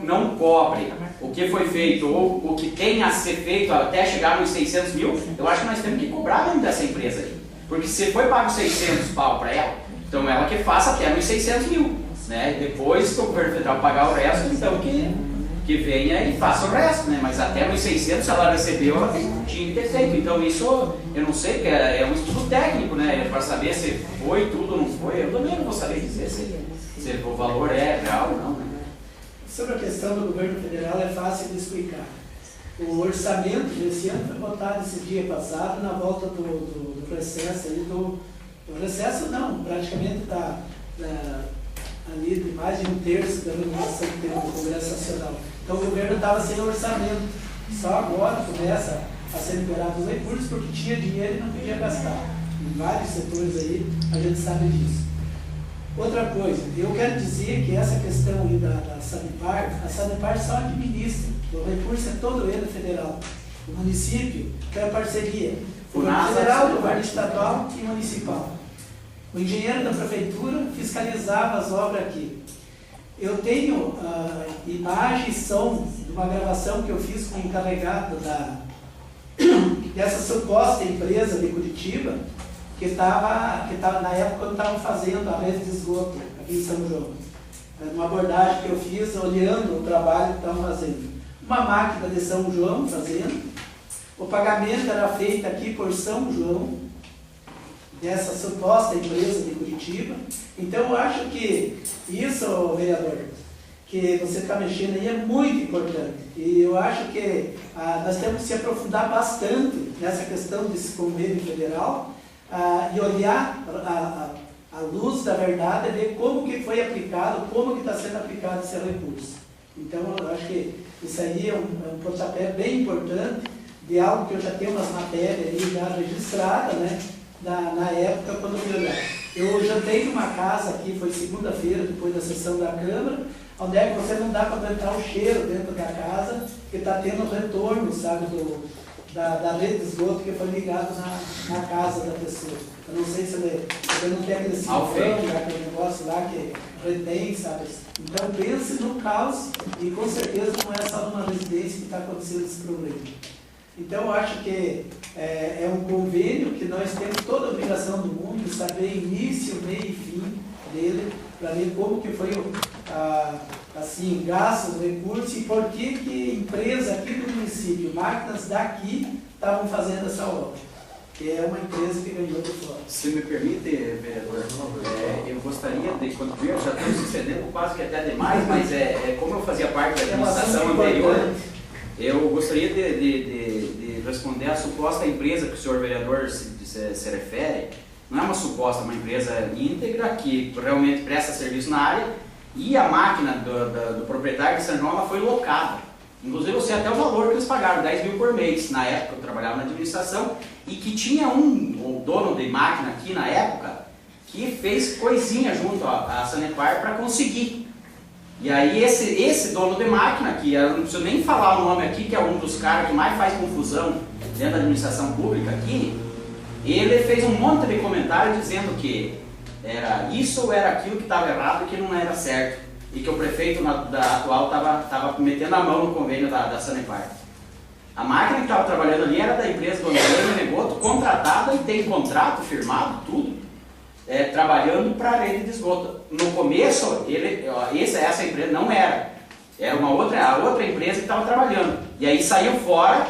não cobre o que foi feito ou o que tem a ser feito até chegar nos 600.000, eu acho que nós temos que cobrar mesmo dessa empresa aí. Porque se foi pago 600 pau para ela, então ela que faça até nos 600.000. Né? Depois que o governo federal pagar o resto, então que venha e faça o resto, né? Mas até nos 600, se ela recebeu, ela tinha que ter feito. Então isso, eu não sei, que é um estudo técnico, né? Para saber se foi tudo ou não foi, eu também não vou saber dizer se o valor é real ou não, né? Sobre a questão do governo federal é fácil de explicar. O orçamento desse ano foi votado esse dia passado, na volta do recesso aí, do recesso não, praticamente está ali de mais de 1/3 da renovação que teve no Congresso Nacional. Então o governo estava sem orçamento. Só agora começa a ser liberado os recursos porque tinha dinheiro e não podia gastar. Em vários setores aí a gente sabe disso. Outra coisa, eu quero dizer que essa questão aí da Sanepar, a Sanepar só administra, o recurso é todo ele federal. O município tem a parceria, o governo federal, o governo estadual e municipal. O engenheiro da prefeitura fiscalizava as obras aqui. Eu tenho imagem e som de uma gravação que eu fiz com o encarregado que dessa suposta empresa de Curitiba, que estava na época quando estavam fazendo a rede de esgoto aqui em São João. Uma abordagem que eu fiz olhando o trabalho que estavam fazendo. Uma máquina de São João fazendo, o pagamento era feito aqui por São João, dessa suposta empresa de Curitiba. Então eu acho que isso, vereador, que você está mexendo aí é muito importante. E eu acho que nós temos que se aprofundar bastante nessa questão desse convênio federal e olhar a luz da verdade e ver como que foi aplicado, como que está sendo aplicado esse recurso. Então eu acho que isso aí é um pontapé bem importante de algo que eu já tenho umas matérias aí já registradas, né? Na época quando eu fui olhar. Eu jantei numa casa aqui, foi segunda-feira, depois da sessão da Câmara, onde é que você não dá para aguentar o cheiro dentro da casa, que está tendo retorno, sabe, da rede de esgoto que foi ligado na casa da pessoa. Eu não sei se ele não tem aquele cifrão, aquele negócio lá que retém, sabe? Então pense no caos e com certeza não é só numa residência que está acontecendo esse problema. Então eu acho que é um convênio que nós temos toda a obrigação do mundo de saber início, meio e fim dele, para ver como que foi assim, gastos, recursos e por que empresa aqui do município, máquinas daqui estavam fazendo essa obra, que é uma empresa que ganhou de fora. Se me permite, vereador, eu gostaria de contribuir, já estamos se excedendo quase que até demais, mas como eu fazia parte da administração anterior, eu gostaria de responder à suposta empresa que o senhor vereador se refere. Não é uma suposta, uma empresa íntegra que realmente presta serviço na área e a máquina do proprietário de São João ela foi locada. Inclusive eu sei até o valor que eles pagaram, 10 mil por mês. Na época eu trabalhava na administração e que tinha um dono de máquina aqui na época que fez coisinha junto à Sanepar para conseguir. E aí esse dono de máquina, que eu não preciso nem falar o nome aqui, que é um dos caras que mais faz confusão dentro da administração pública aqui, ele fez um monte de comentários dizendo que era isso ou era aquilo que estava errado e que não era certo. E que o prefeito atual estava metendo a mão no convênio da Sanepar. A máquina que estava trabalhando ali era da empresa do André Negoto, contratada e tem contrato firmado, tudo. Trabalhando para a rede de esgoto. No começo, essa empresa não era. Era a outra empresa que estava trabalhando. E aí saiu fora,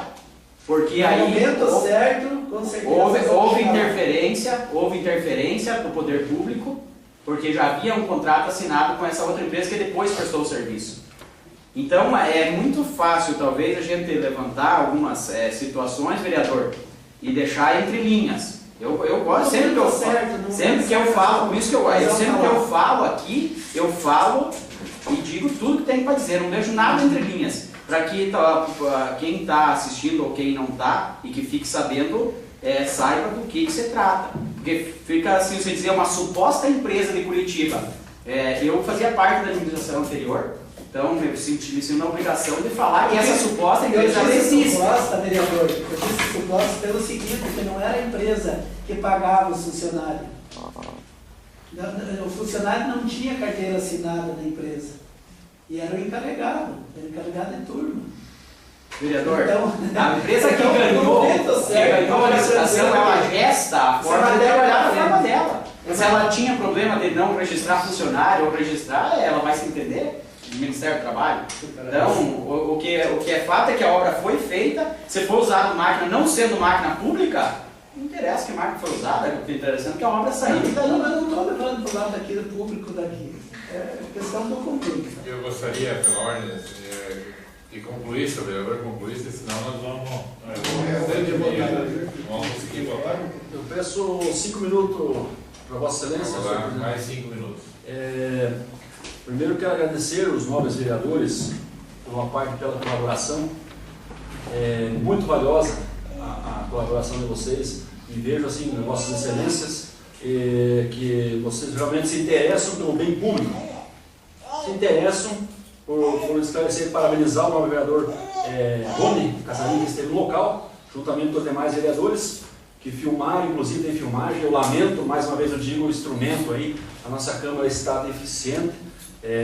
porque aí houve interferência do poder público, porque já havia um contrato assinado com essa outra empresa que depois prestou o serviço. Então é muito fácil talvez a gente levantar algumas situações, vereador, e deixar entre linhas. Eu gosto, sempre que eu falo, por isso que sempre que eu falo aqui, eu falo e digo tudo que tem para dizer, não deixo nada entre linhas, para que quem está assistindo ou quem não está, e que fique sabendo, saiba do que se trata. Porque fica assim, você dizer, uma suposta empresa de Curitiba. Eu fazia parte da administração anterior, então eu me senti na obrigação de falar que essa suposta empresa existe. Vereador, eu disse suposta pelo seguinte, que não era a empresa que pagava os funcionários. O funcionário não tinha carteira assinada na empresa. E era o encarregado de turno. Vereador, então, a empresa que ganhou a licitação, ela gesta a forma de trabalhar da forma dela. Se ela tinha problema de não registrar funcionário ou registrar, ela vai se entender do Ministério do Trabalho. Então, o que é fato é que a obra foi feita, se for usada máquina, não sendo máquina pública, não interessa que a máquina foi usada, o que é interessante é que a obra saiu. Não, mas não estou levando para o lado daqui do público daqui. É questão do convênio. Eu gostaria, pela ordem, de concluir, se o vereador concluísse, senão nós vamos conseguir votar. Eu peço 5 minutos para Vossa Excelência. Vamos lá, mais 5 minutos. Primeiro quero agradecer os nobres vereadores pela colaboração. Muito valiosa a colaboração de vocês e vejo assim, Vossas Excelências, que vocês realmente se interessam pelo bem público, se interessam por esclarecer e parabenizar o novo vereador Rony Casarinho, que esteve no local, juntamente com os demais vereadores que filmaram, inclusive tem filmagem. Eu lamento, mais uma vez eu digo, o instrumento aí, a nossa Câmara está deficiente.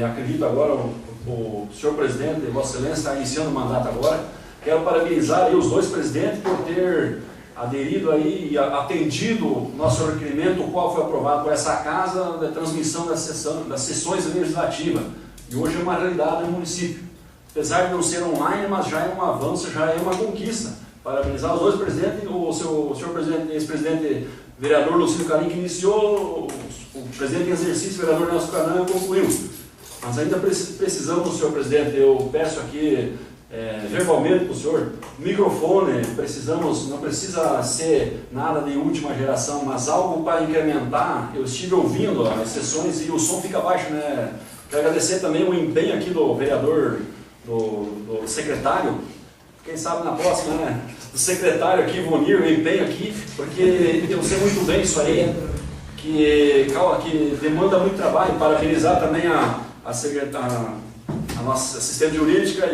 Acredito agora, o senhor presidente, Vossa Excelência, está iniciando o mandato agora. Quero parabenizar aí os dois presidentes por ter aderido aí e atendido o nosso requerimento, o qual foi aprovado por essa casa, da transmissão das sessões legislativas. E hoje é uma realidade no município. Apesar de não ser online, mas já é um avanço, já é uma conquista. Parabenizar os dois presidentes, o senhor presidente, ex-presidente vereador Lucílio Carim, que iniciou, o presidente em exercício, vereador Nelson Canã, concluiu. Mas ainda precisamos, senhor presidente, eu peço aqui verbalmente para o senhor, microfone, precisamos, não precisa ser nada de última geração, mas algo para incrementar. Eu estive ouvindo as sessões e o som fica baixo, né? Quero agradecer também o empenho aqui do vereador, do secretário, quem sabe na próxima, né? Do secretário aqui, Vonir, o empenho aqui, porque eu sei muito bem isso aí, que demanda muito trabalho. Parabenizar também a nossa assistente jurídica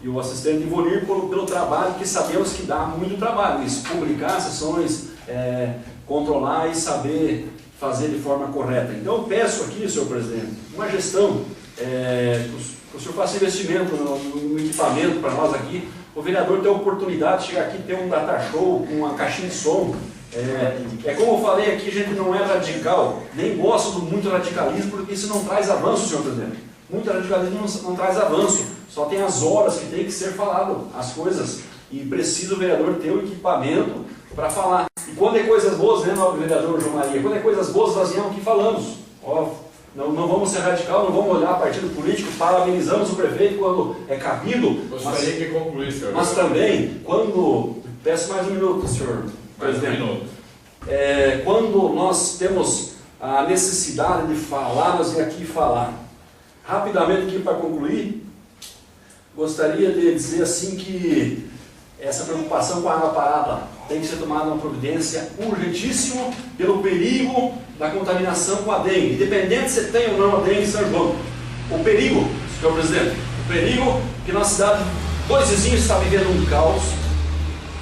e o assistente Vonir pelo trabalho, que sabemos que dá muito trabalho isso, publicar sessões, controlar e saber fazer de forma correta. Então eu peço aqui, senhor presidente, uma gestão, que o senhor faça investimento no equipamento para nós aqui, o vereador ter a oportunidade de chegar aqui e ter um data show com uma caixinha de som. Como eu falei aqui, a gente não é radical, nem gosto do muito radicalismo, porque isso não traz avanço, senhor presidente. Muito radicalismo não traz avanço, só tem as horas que tem que ser falado, as coisas, e precisa o vereador ter o equipamento para falar. E quando é coisas boas, né, nobre vereador João Maria, quando é coisas boas, nós viemos aqui falamos. Não vamos ser radical, não vamos olhar partido político, parabenizamos o prefeito quando é cabido. Gostaria que concluísse, senhor. Mas também, quando... Peço mais um minuto, senhor presidente. Mais um minuto. Quando nós temos a necessidade de falar, nós vamos aqui falar. Rapidamente aqui para concluir, gostaria de dizer assim que essa preocupação com a água parada tem que ser tomada uma providência urgentíssima pelo perigo da contaminação com a dengue, independente se tem ou não a dengue em São João. O perigo, senhor presidente, o perigo que na cidade, dois vizinhos estão vivendo um caos,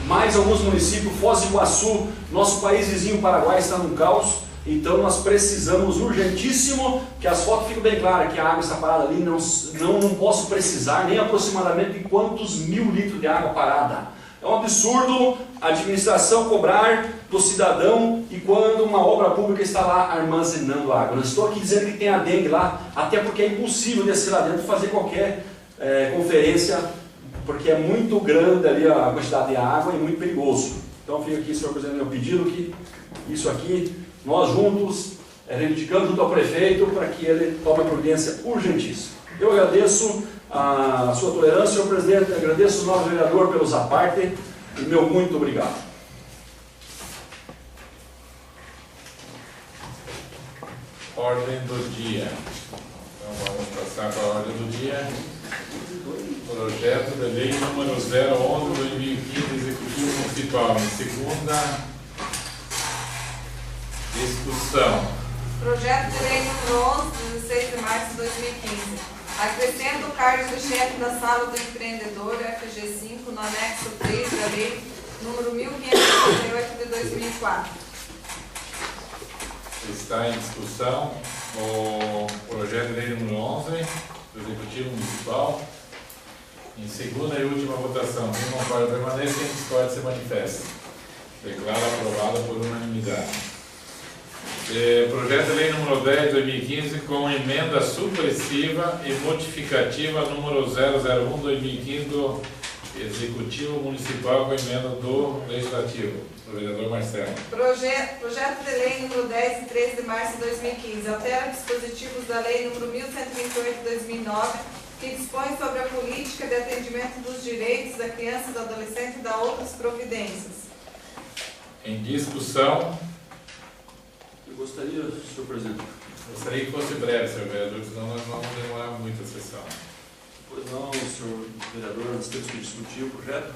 mais alguns municípios, Foz do Iguaçu, nosso país vizinho Paraguai está num caos. Então nós precisamos urgentíssimo que as fotos fiquem bem claras, que a água está parada ali, não posso precisar nem aproximadamente de quantos 1000 litros de água parada. É um absurdo a administração cobrar do cidadão e quando uma obra pública está lá armazenando água. Não estou aqui dizendo que tem a dengue lá, até porque é impossível descer lá dentro e fazer qualquer conferência, porque é muito grande ali a quantidade de água e muito perigoso. Então fica aqui, senhor presidente, meu pedido que isso aqui, nós juntos, reivindicamos junto ao prefeito para que ele tome a providência urgentíssima. Eu agradeço a sua tolerância, senhor presidente, agradeço o novo vereador pelos aparte e meu muito obrigado. Ordem do dia. Então vamos passar para a ordem do dia. Projeto de lei número 011/2015, Executivo Municipal, em segunda discussão. Projeto de lei número 11, 16 de março de 2015. Acrescenta o cargo de chefe da Sala do Empreendedor, FG5, no anexo 3 da lei número 1558 de 2004. Está em discussão o projeto de lei número 11 do Executivo Municipal. Em segunda e última votação, quem concorda permanece, quem discorda se manifesta. Declaro aprovada por unanimidade. Projeto de lei número 10 de 2015 com emenda supressiva e modificativa número 001/2015 do Executivo Municipal com emenda do Legislativo. O vereador Marcelo. Projeto de lei número 10 de 13 de março de 2015 altera dispositivos da lei número 1138 de 2009 que dispõe sobre a política de atendimento dos direitos da criança e do adolescente e da outras providências. Em discussão. Eu gostaria, senhor presidente. Gostaria que fosse breve, senhor vereador, senão nós não vamos demorar muito a sessão. Pois não, senhor vereador, nós temos que discutir o projeto.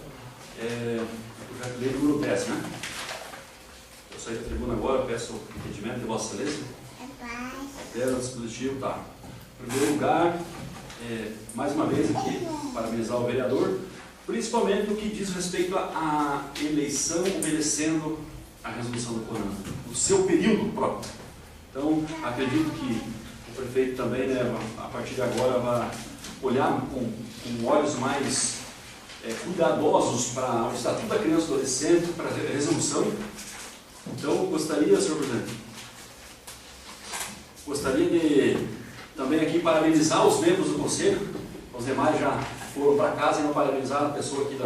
O projeto de lei número 10, né? Eu saí da tribuna agora, peço o entendimento de Vossa Excelência. Altera o dispositivo, tá. Em primeiro lugar, mais uma vez aqui, parabenizar o vereador, principalmente no que diz respeito à eleição obedecendo a resolução do CONAN, o seu período próprio. Então, acredito que o prefeito também, né, a partir de agora, vai olhar com olhos mais cuidadosos para o Estatuto da Criança e do Adolescente, para a resolução. Então, eu gostaria, senhor presidente, de também aqui parabenizar os membros do Conselho. Os demais já foram para casa e não parabenizaram a pessoa aqui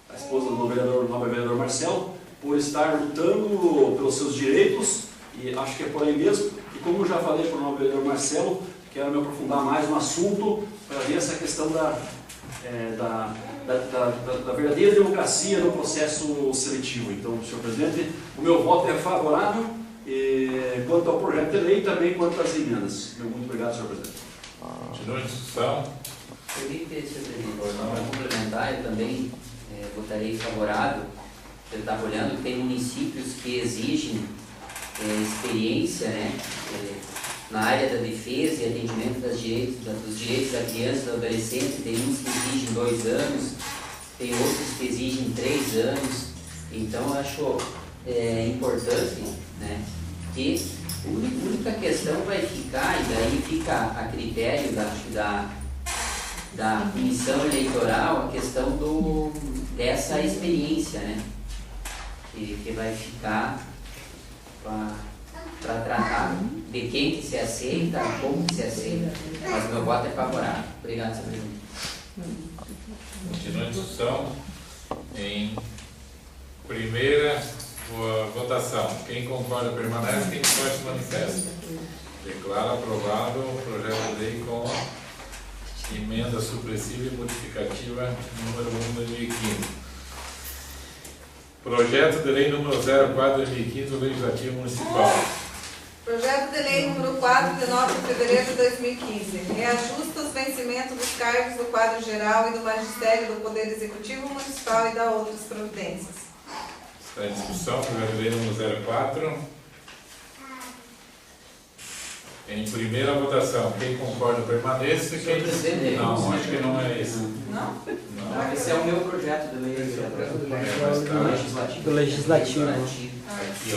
a esposa do nobre vereador Marcelo, por estar lutando pelos seus direitos, e acho que é por aí mesmo. E como eu já falei para o nobre vereador Marcelo, quero me aprofundar mais no assunto para ver essa questão da verdadeira democracia no processo seletivo. Então, senhor presidente, o meu voto é favorável quanto ao projeto de lei e também quanto às emendas. Muito obrigado, senhor presidente. Continua a discussão. Permite, senhor presidente, para complementar, eu também votarei favorável. Eu estava olhando que tem municípios que exigem experiência, né, na área da defesa e atendimento dos direitos da criança e do adolescente. Tem uns que exigem 2 anos, tem outros que exigem 3 anos. Então, eu acho importante, né, que a única questão vai ficar, e daí fica a critério da comissão eleitoral, a questão dessa experiência, né, que vai ficar para tratar de quem que se aceita, como que se aceita, mas meu voto é favorável. Obrigado, senhor presidente. Continua a discussão. Em primeira votação, quem concorda permanece, quem discorda se manifesta. Declaro aprovado o projeto de lei com emenda supressiva e modificativa número 1/2015. Projeto de lei número 04/2015 do Legislativo Municipal. Projeto de lei número 4, de 9 de fevereiro de 2015. Reajusta os vencimentos dos cargos do quadro geral e do magistério do Poder Executivo Municipal e dá outras providências. Está em discussão, projeto de lei número 04. Em primeira votação, quem concorda permaneça. Quem... Não, acho que não é esse. Não? Não, esse é o meu projeto de lei. Do legislativo. Aqui, ó.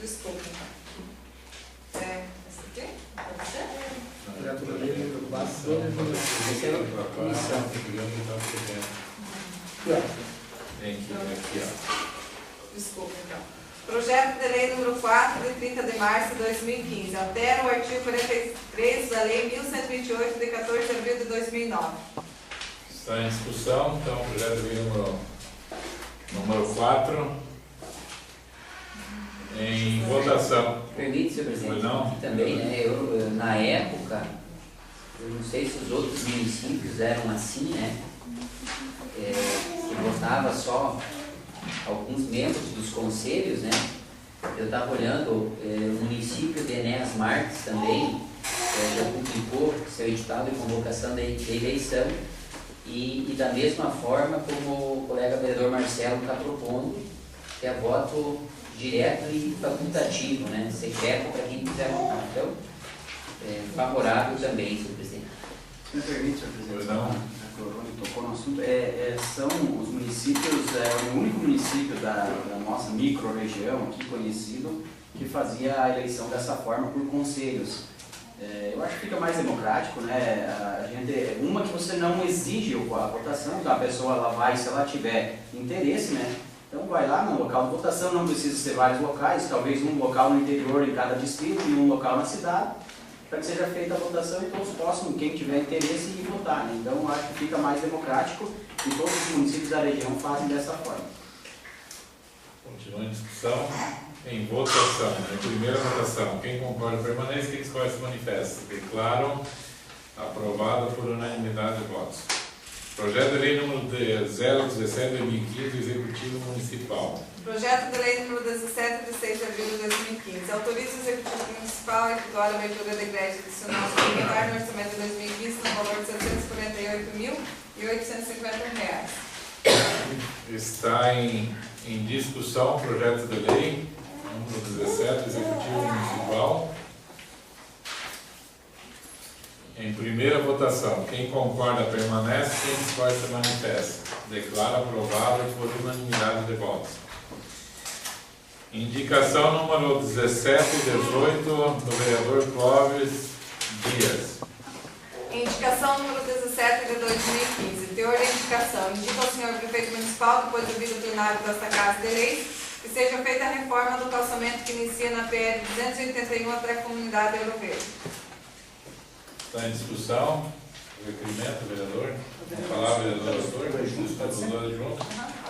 Desculpa. Essa aqui? Pode ser? Projeto de lei número 4. Aqui, ó. Desculpa, então. Projeto de lei número 4, de 30 de março de 2015. Altera o artigo 43 da lei 1128, de 14 de abril de 2009. Está em discussão, então, projeto de lei número 4. Em votação. Permite, senhor presidente, não? aqui também, né, eu, na época, eu não sei se os outros municípios eram assim, né, que votava só alguns membros dos conselhos, né. Eu estava olhando, o município de Enéas Marques também já publicou seu edital de convocação de eleição e da mesma forma como o colega vereador Marcelo está propondo, que é voto direto e facultativo, né, secreto para quem quiser votar. Então, favorável também, senhor presidente. Se me permite, senhor presidente, não. Já que o Rony tocou no assunto, são os municípios, o único município da nossa micro-região aqui conhecido que fazia a eleição dessa forma por conselhos. Eu acho que fica mais democrático, né? Uma que você não exige a votação, então a pessoa ela vai, se ela tiver interesse, né? Então vai lá no local de votação, não precisa ser vários locais, talvez um local no interior em cada distrito e um local na cidade, para que seja feita a votação e todos possam, quem tiver interesse, ir votar, né? Então eu acho que fica mais democrático e todos os municípios da região fazem dessa forma. Continua em discussão. Em votação. Em primeira votação, quem concorda permanece, quem discorda se manifesta. Declaro aprovado por unanimidade de votos. Projeto de lei número 017/2015, Executivo Municipal. Projeto de lei número 17, de 6 de abril de 2015. Autoriza o Executivo Municipal a efetuar a abertura de crédito adicional suplementar no orçamento de 2015 no valor de R$ 748.850. Está em discussão o projeto de lei número 17, Executivo Municipal. Em primeira votação, quem concorda permanece, quem discorda se manifesta. Declaro aprovado por unanimidade de votos. Indicação número 17 e 18 do vereador Clóvis Dias. Indicação número 17 de 2015. Teor da indicação. Indica ao senhor prefeito municipal, depois do vídeo plenário desta Casa de Leis, que seja feita a reforma do calçamento que inicia na PL 281 até a Comunidade Ouro Verde. Está em discussão. O requerimento, vereador. A palavra, vereador Astor. Está dos dois juntos.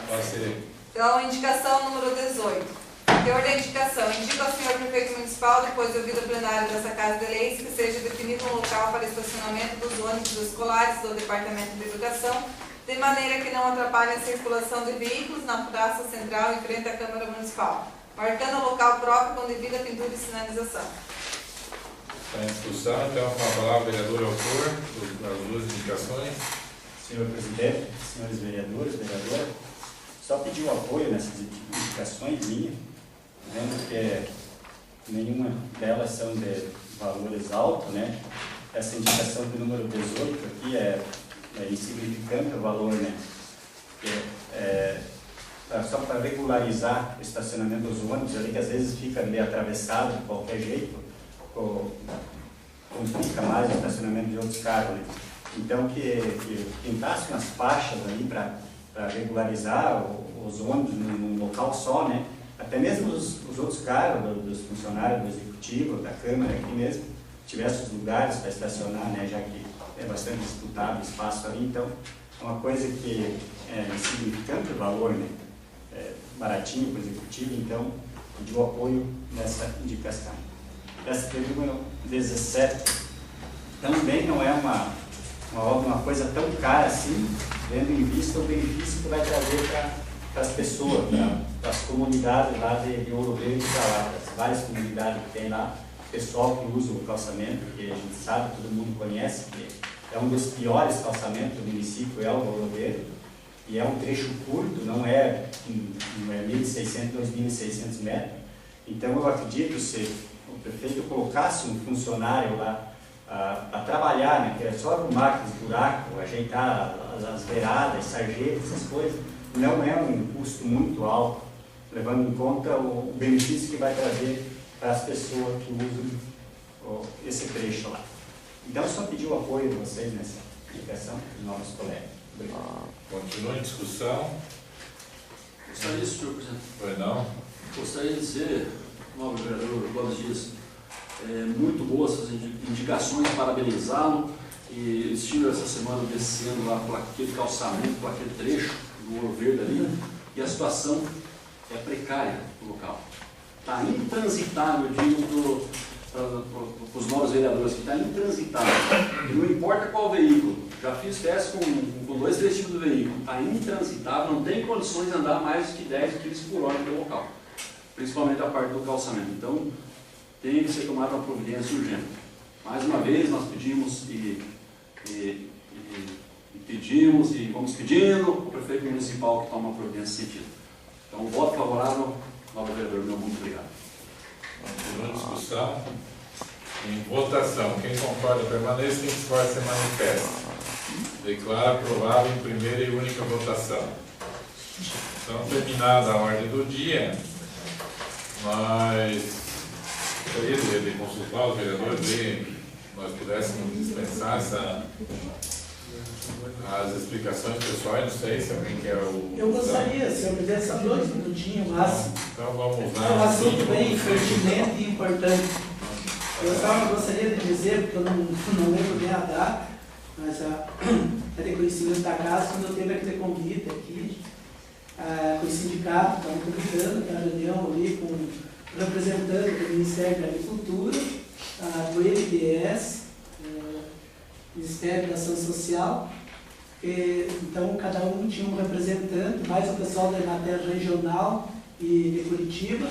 Pode ser. Então, indicação número 18. Teor da indicação. Indica ao senhor prefeito municipal, depois do ouvido plenário dessa Casa de Leis, que seja definido um local para estacionamento dos ônibus escolares do Departamento de Educação, de maneira que não atrapalhe a circulação de veículos na praça central em frente à Câmara Municipal, marcando o local próprio com devida pintura e sinalização. Está em discussão, então, com a palavra, vereador autor, das duas indicações. Senhor presidente, senhores vereadores, vereadora, só pedir o apoio nessas indicações minhas, vendo que nenhuma delas são de valores altos, né? Essa indicação do número 18 aqui é insignificante o valor, né? Só para regularizar o estacionamento dos ônibus ali, que às vezes fica meio atravessado de qualquer jeito, complica mais o estacionamento de outros carros, né? Então, que pintasse umas faixas ali para regularizar os ônibus num local só, né? Até mesmo os outros carros, dos funcionários do Executivo, da Câmara aqui mesmo, tivessem os lugares para estacionar, né? Já que é bastante disputado o espaço ali, então é uma coisa que é insignificante o valor, né? Baratinho para o Executivo, então pediu apoio nessa indicação. Essa pergunta 17 também não é uma coisa tão cara assim, tendo em vista o benefício que vai trazer para as pessoas, para as comunidades lá de Ouro Verde, para lá, as várias comunidades que tem lá, pessoal que usa o calçamento, que a gente sabe, todo mundo conhece, que é um dos piores calçamentos do município, é o Ouro Verde, e é um trecho curto, não é 1.600, 2.600 metros. Então eu acredito, se o prefeito colocasse um funcionário lá para trabalhar, né, que é só arrumar aqueles buracos, ajeitar as beiradas, sarjetas, essas coisas, não é um custo muito alto, levando em conta o benefício que vai trazer para as pessoas que usam esse trecho lá. Então, só pedir o apoio de vocês nessa indicação dos nossos colegas. Obrigado. Continua em discussão. Gostaria disso, senhor presidente. Pois não? Gostaria de dizer, nobre vereador Cláudio Dias, muito boas essas indicações, parabenizá-lo. E estive essa semana descendo lá por aquele calçamento, por aquele trecho do Ouro Verde ali, e a situação é precária no local. Está intransitável, eu digo para os novos vereadores, que está intransitável. E não importa qual veículo, já fiz teste com 2, 3 tipos de veículo, está intransitável, não tem condições de andar mais de 10 km por hora no local, principalmente a parte do calçamento. Então, tem que ser tomada uma providência urgente. Mais uma vez, nós pedimos e vamos pedindo ao prefeito municipal que tome uma providência nesse sentido. Então, voto favorável, novo vereador, meu muito obrigado. Continua a discussão. Em votação, quem concorda permaneça, quem discorda se manifesta. Declaro aprovado em primeira e única votação. Então, terminada a ordem do dia, nós gostaria de consultar os vereadores e nós pudéssemos dispensar as explicações pessoais. Não sei se alguém quer o... Eu gostaria, se eu pudesse, só 2 minutinhos, mas então vamos lá. É um assunto bem pertinente e importante. Eu só gostaria de dizer, porque eu não lembro bem a data, mas é de conhecimento da casa, quando eu teve aquele convite aqui, com o sindicato, estava convidando aquela reunião ali com o representante do Ministério da Agricultura, do INPS, Ministério da Ação Social. Então, cada um tinha um representante, mais o pessoal da Emater Regional e de Curitiba.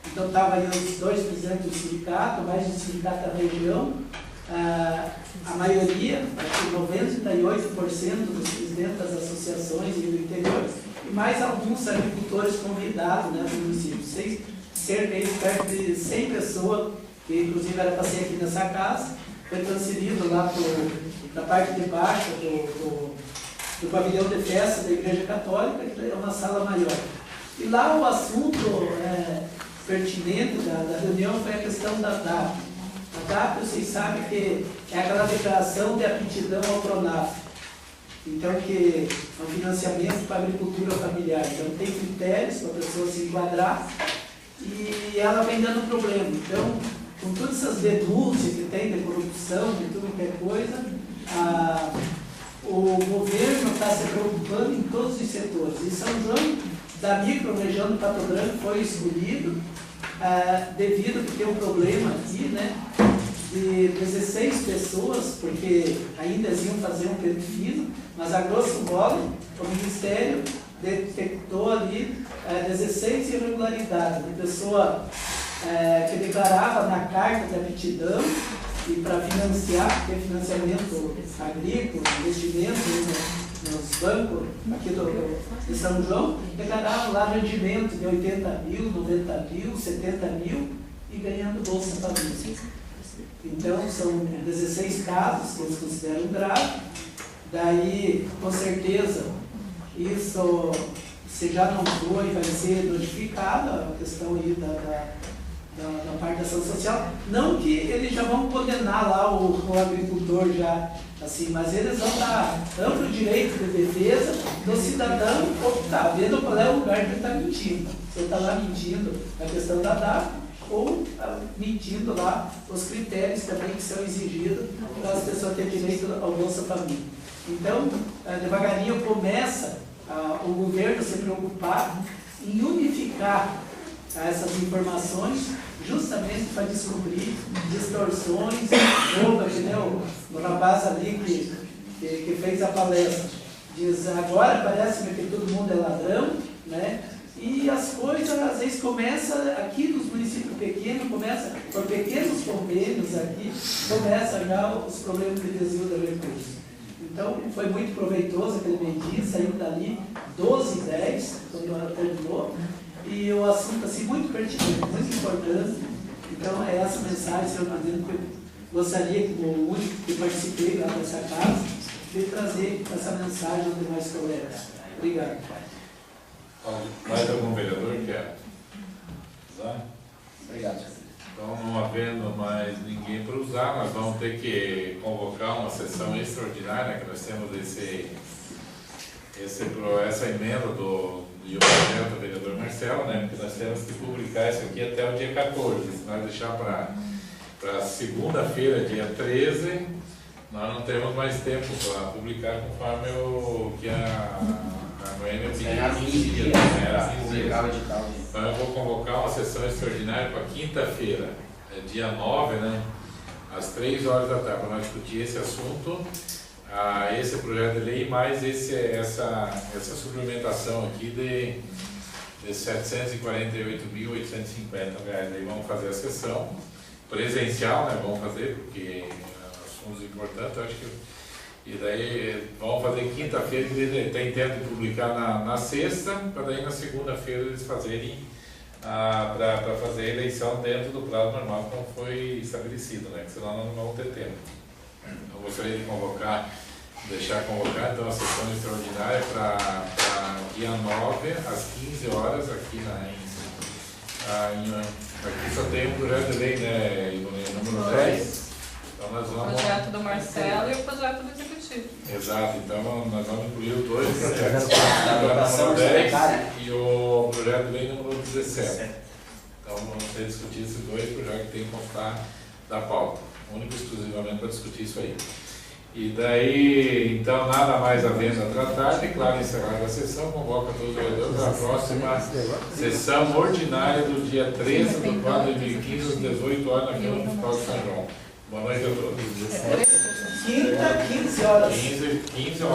Então, estava aí os 2 presidentes do sindicato, mais o sindicato da região. A maioria, acho que 98% dos presidentes das associações e do interior, e mais alguns agricultores convidados, né, do município. Cerca de perto de 100 pessoas, que inclusive era para ser aqui nessa casa, foi transferido lá para a parte de baixo do pavilhão de festa da Igreja Católica, que é uma sala maior. E lá o assunto pertinente da reunião foi a questão da data. A TAP, vocês sabem que é aquela declaração de aptidão ao PRONAF. Então, que é um financiamento para a agricultura familiar. Então, tem critérios para a pessoa se enquadrar e ela vem dando problema. Então, com todas essas denúncias que tem de corrupção, de tudo que é coisa, o governo está se preocupando em todos os setores. E São João, da micro-região do Pato Branco, foi escolhido devido a que tem um problema aqui, né, de 16 pessoas, porque ainda iam fazer um pente fino, mas a grosso modo, o Ministério detectou ali 16 irregularidades. A pessoa que declarava na carta de aptidão e para financiar, porque financiamento agrícola, investimento nos bancos aqui de São João, declarava lá rendimento de 80 mil, 90 mil, 70 mil e ganhando Bolsa Família. Então, são 16 casos que eles consideram graves. Daí, com certeza, isso, se já não foi, vai ser notificado, a questão aí da parte da ação social. Não que eles já vão condenar lá o agricultor já, assim, mas eles vão dar amplo direito de defesa do cidadão optar, vendo qual é o lugar que ele está mentindo. Se ele está lá mentindo na questão da DAP, ou mentindo lá os critérios também que são exigidos para as pessoas terem direito ao Bolsa Família. Então, devagarinho começa o governo a se preocupar em unificar essas informações justamente para descobrir distorções, roupas, que nem o rapaz ali que fez a palestra. Diz, agora parece-me que todo mundo é ladrão, né? E as coisas, às vezes, começam aqui nos municípios pequenos, começa por pequenos convênios aqui, começa já os problemas de desvio de recursos. Então, foi muito proveitoso aquele meio-dia, saiu dali 12h10, quando ela terminou, e o assunto, assim, muito pertinente, muito importante. Então, é essa mensagem, senhor presidente, que eu gostaria, como único que participei lá dessa casa, de trazer essa mensagem aos demais colegas. Obrigado. Mais algum vereador que quer usar? Obrigado, senhor. Então, não havendo mais ninguém para usar, nós vamos ter que convocar uma sessão extraordinária, que nós temos essa emenda do projeto do vereador Marcelo, né? Porque nós temos que publicar isso aqui até o dia 14. Se nós deixar para segunda-feira, dia 13, nós não temos mais tempo para publicar conforme o que a Noêmia pediu. Era 15 dias, publicar o edital. Então eu vou convocar uma sessão extraordinária para quinta-feira, dia 9, né, às 3 horas da tarde, para nós discutir esse assunto, esse projeto de lei, mais essa suplementação aqui de R$ 748.850. Aí vamos fazer a sessão presencial, né, vamos fazer, porque assuntos importantes, eu acho que. E daí vamos fazer quinta-feira, que tem tempo de publicar na sexta, para daí na segunda-feira eles fazerem, para fazer a eleição dentro do prazo normal, como foi estabelecido, né? Porque senão não vamos ter tempo. Eu gostaria de deixar convocar então a sessão extraordinária para dia 9, às 15 horas, aqui aqui só tem um projeto de lei, né, número 10. Então nós vamos... O projeto do Marcelo e o projeto do Executivo. Exato, então nós vamos incluir os dois projetos, o número 10 e o projeto de lei número 17. Então vamos ter discutir esses dois projetos que tem que constar da pauta, único e exclusivamente para discutir isso aí. E daí, então, nada mais havendo a tratar, declaro encerrada a sessão, convoca todos os vereadores para a próxima sessão ordinária do dia 13 do 4 de 2015, às 18 horas, na Câmara Municipal de São João. Boa noite a todos. Quinta, 15 horas. 15 horas.